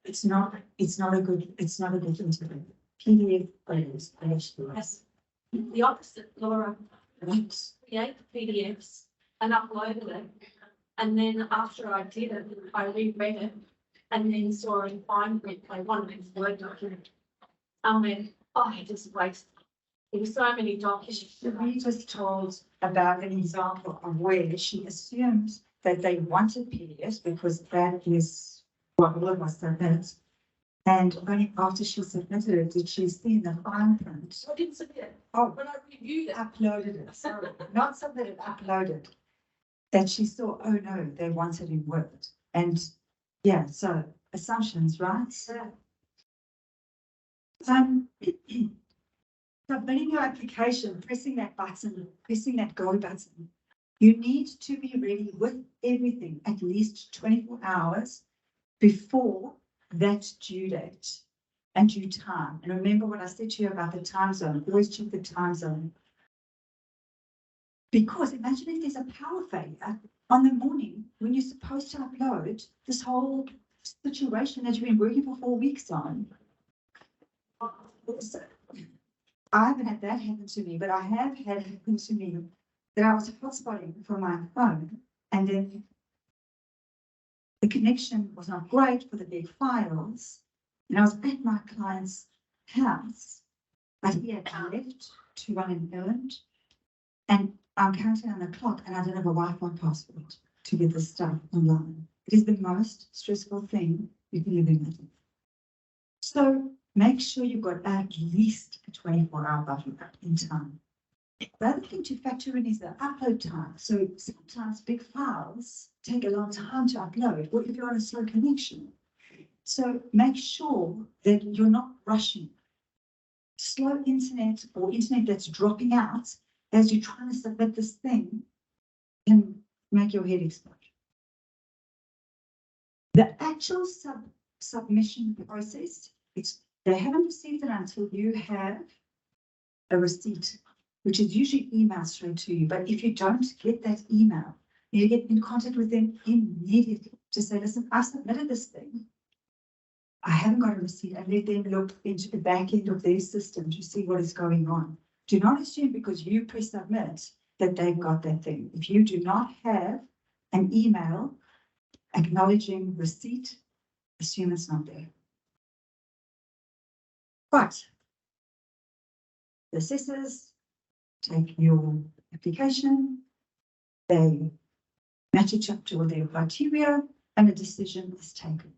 Speaker 2: it's not a good thing to do. PDF
Speaker 1: Yes. The opposite, Laura.
Speaker 2: Right.
Speaker 1: Create PDFs
Speaker 3: and uploaded it. And then after I did it, I reread it and then saw in fine print, like one of these Word document. I went, oh, I just wasted. There were so many documents.
Speaker 2: We just told about an example of where she assumed that they wanted PDFs because that is what all of us submit. And only after she submitted it did she see in the fine print.
Speaker 3: I didn't submit it.
Speaker 2: Oh,
Speaker 3: When I reviewed it,
Speaker 2: uploaded it, sorry, not submitted, uploaded. That she saw, oh no, they want it in Word. And yeah, so assumptions, right? Submitting your application, pressing that button, pressing that go button. You need to be ready with everything at least 24 hours before that due date and due time. And remember what I said to you about the time zone, always check the time zone. Because imagine if there's a power failure on the morning when you're supposed to upload this whole situation that you've been working for 4 weeks on. So, I haven't had that happen to me, but I have had it happen to me that I was hotspotting from my phone and then the connection was not great for the big files. And I was at my client's house, but he had left to run an errand. And I'm counting on the clock and I don't have a Wi-Fi password to get this stuff online. It is the most stressful thing you can ever imagine. So make sure you've got at least a 24-hour buffer in time. The other thing to factor in is the upload time. So sometimes big files take a long time to upload, or if you're on a slow connection. So make sure that you're not rushing. Slow internet or internet that's dropping out as you're trying to submit this thing can make your head explode. The actual submission process, they haven't received it until you have a receipt, which is usually emailed straight to you. But if you don't get that email, you get in contact with them immediately to say, listen, I submitted this thing. I haven't got a receipt, and let them look into the back end of their system to see what is going on. Do not assume because you press submit that they've got that thing. If you do not have an email acknowledging receipt, assume it's not there. But the assessors take your application, they match it up to all their criteria, and a decision is taken.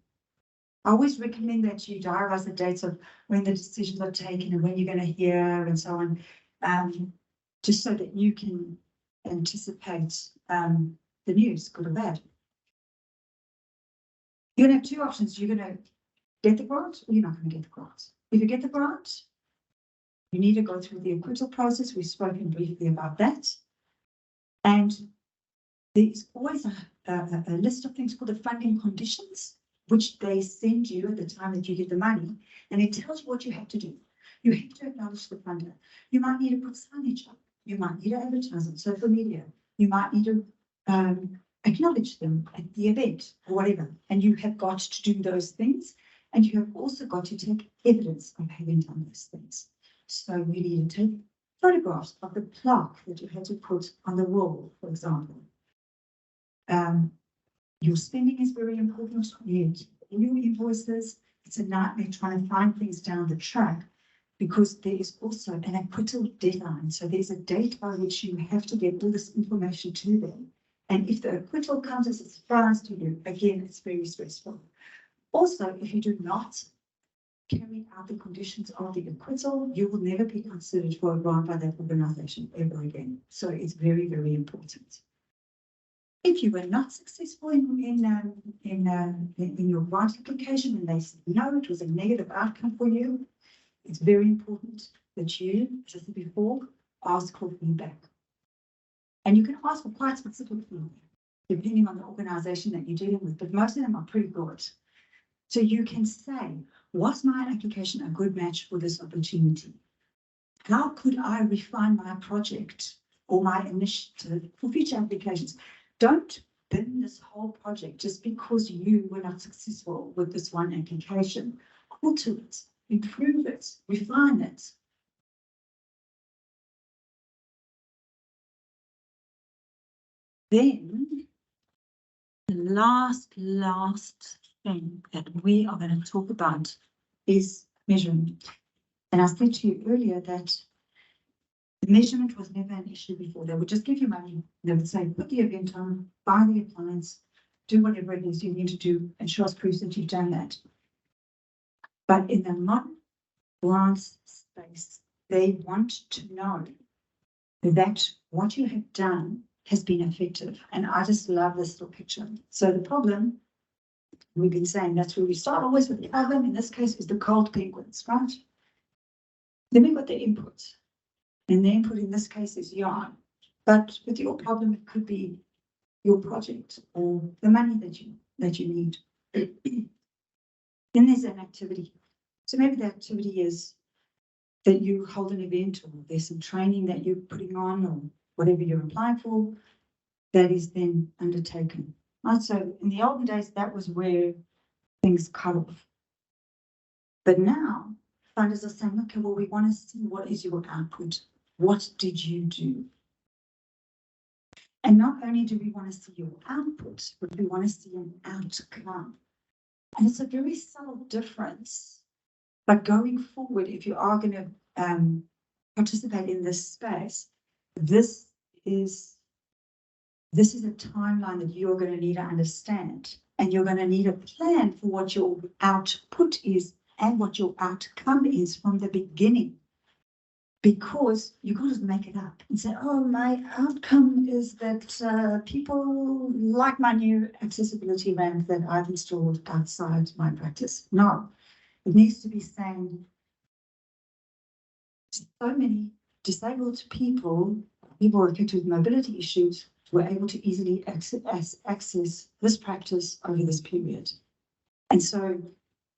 Speaker 2: I always recommend that you diarize the dates of when the decisions are taken and when you're going to hear and so on, just so that you can anticipate the news, good or bad. You're going to have two options. You're going to get the grant or you're not going to get the grant. If you get the grant, you need to go through the acquittal process. We've spoken briefly about that. And there's always a list of things called the funding conditions, which they send you at the time that you get the money, and it tells you what you have to do. You have to acknowledge the funder. You might need to put signage up. You might need to advertise on social media. You might need to acknowledge them at the event or whatever. And you have got to do those things. And you have also got to take evidence of having done those things. So you need to take photographs of the plaque that you had to put on the wall, for example. Your spending is very important. In your invoices, it's a nightmare trying to find things down the track because there is also an acquittal deadline. So there's a date by which you have to get all this information to them. And if the acquittal comes as a surprise to you, again, it's very stressful. Also, if you do not carry out the conditions of the acquittal, you will never be considered for a grant by that organization ever again. So it's very, very important. If you were not successful in your grant application and they said no, it was a negative outcome for you, it's very important that you, as I said before, ask for feedback. And you can ask for quite specific feedback, depending on the organization that you're dealing with, but most of them are pretty good. So you can say, was my application a good match for this opportunity? How could I refine my project or my initiative for future applications? Don't bin this whole project just because you were not successful with this one application. Alter it, improve it, refine it. Then the last thing that we are going to talk about is measurement. And I said to you earlier that the measurement was never an issue before. They would just give you money. They would say, put the event on, buy the appliance, do whatever it is you need to do, and show us proof that you've done that. But in the modern grants space, they want to know that what you have done has been effective. And I just love this little picture. So the problem, we've been saying that's where we start always with the problem. In this case, is the cold penguins, right? Then we've got the input. And the input in this case is yarn. But with your problem, it could be your project or the money that you need. Then there's an activity. So maybe the activity is that you hold an event, or there's some training that you're putting on, or whatever you're applying for, that is then undertaken. Right? So in the olden days, that was where things cut off. But now funders are saying, okay, well, we want to see what is your output. What did you do? And not only do we want to see your output, but we want to see an outcome. And it's a very subtle difference. But going forward, if you are going to participate in this space, this is a timeline that you're going to need to understand. And you're going to need a plan for what your output is and what your outcome is from the beginning. Because you can't just make it up and say, oh, my outcome is that people like my new accessibility ramp that I've installed outside my practice. No, it needs to be saying so many disabled people affected with mobility issues were able to easily access this practice over this period. And so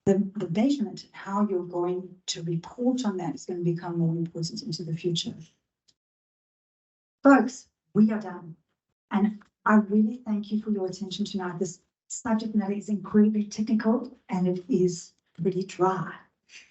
Speaker 2: the measurement and how you're going to report on that is going to become more important into the future. Folks, we are done. And I really thank you for your attention tonight. This subject matter is incredibly technical and it is pretty dry.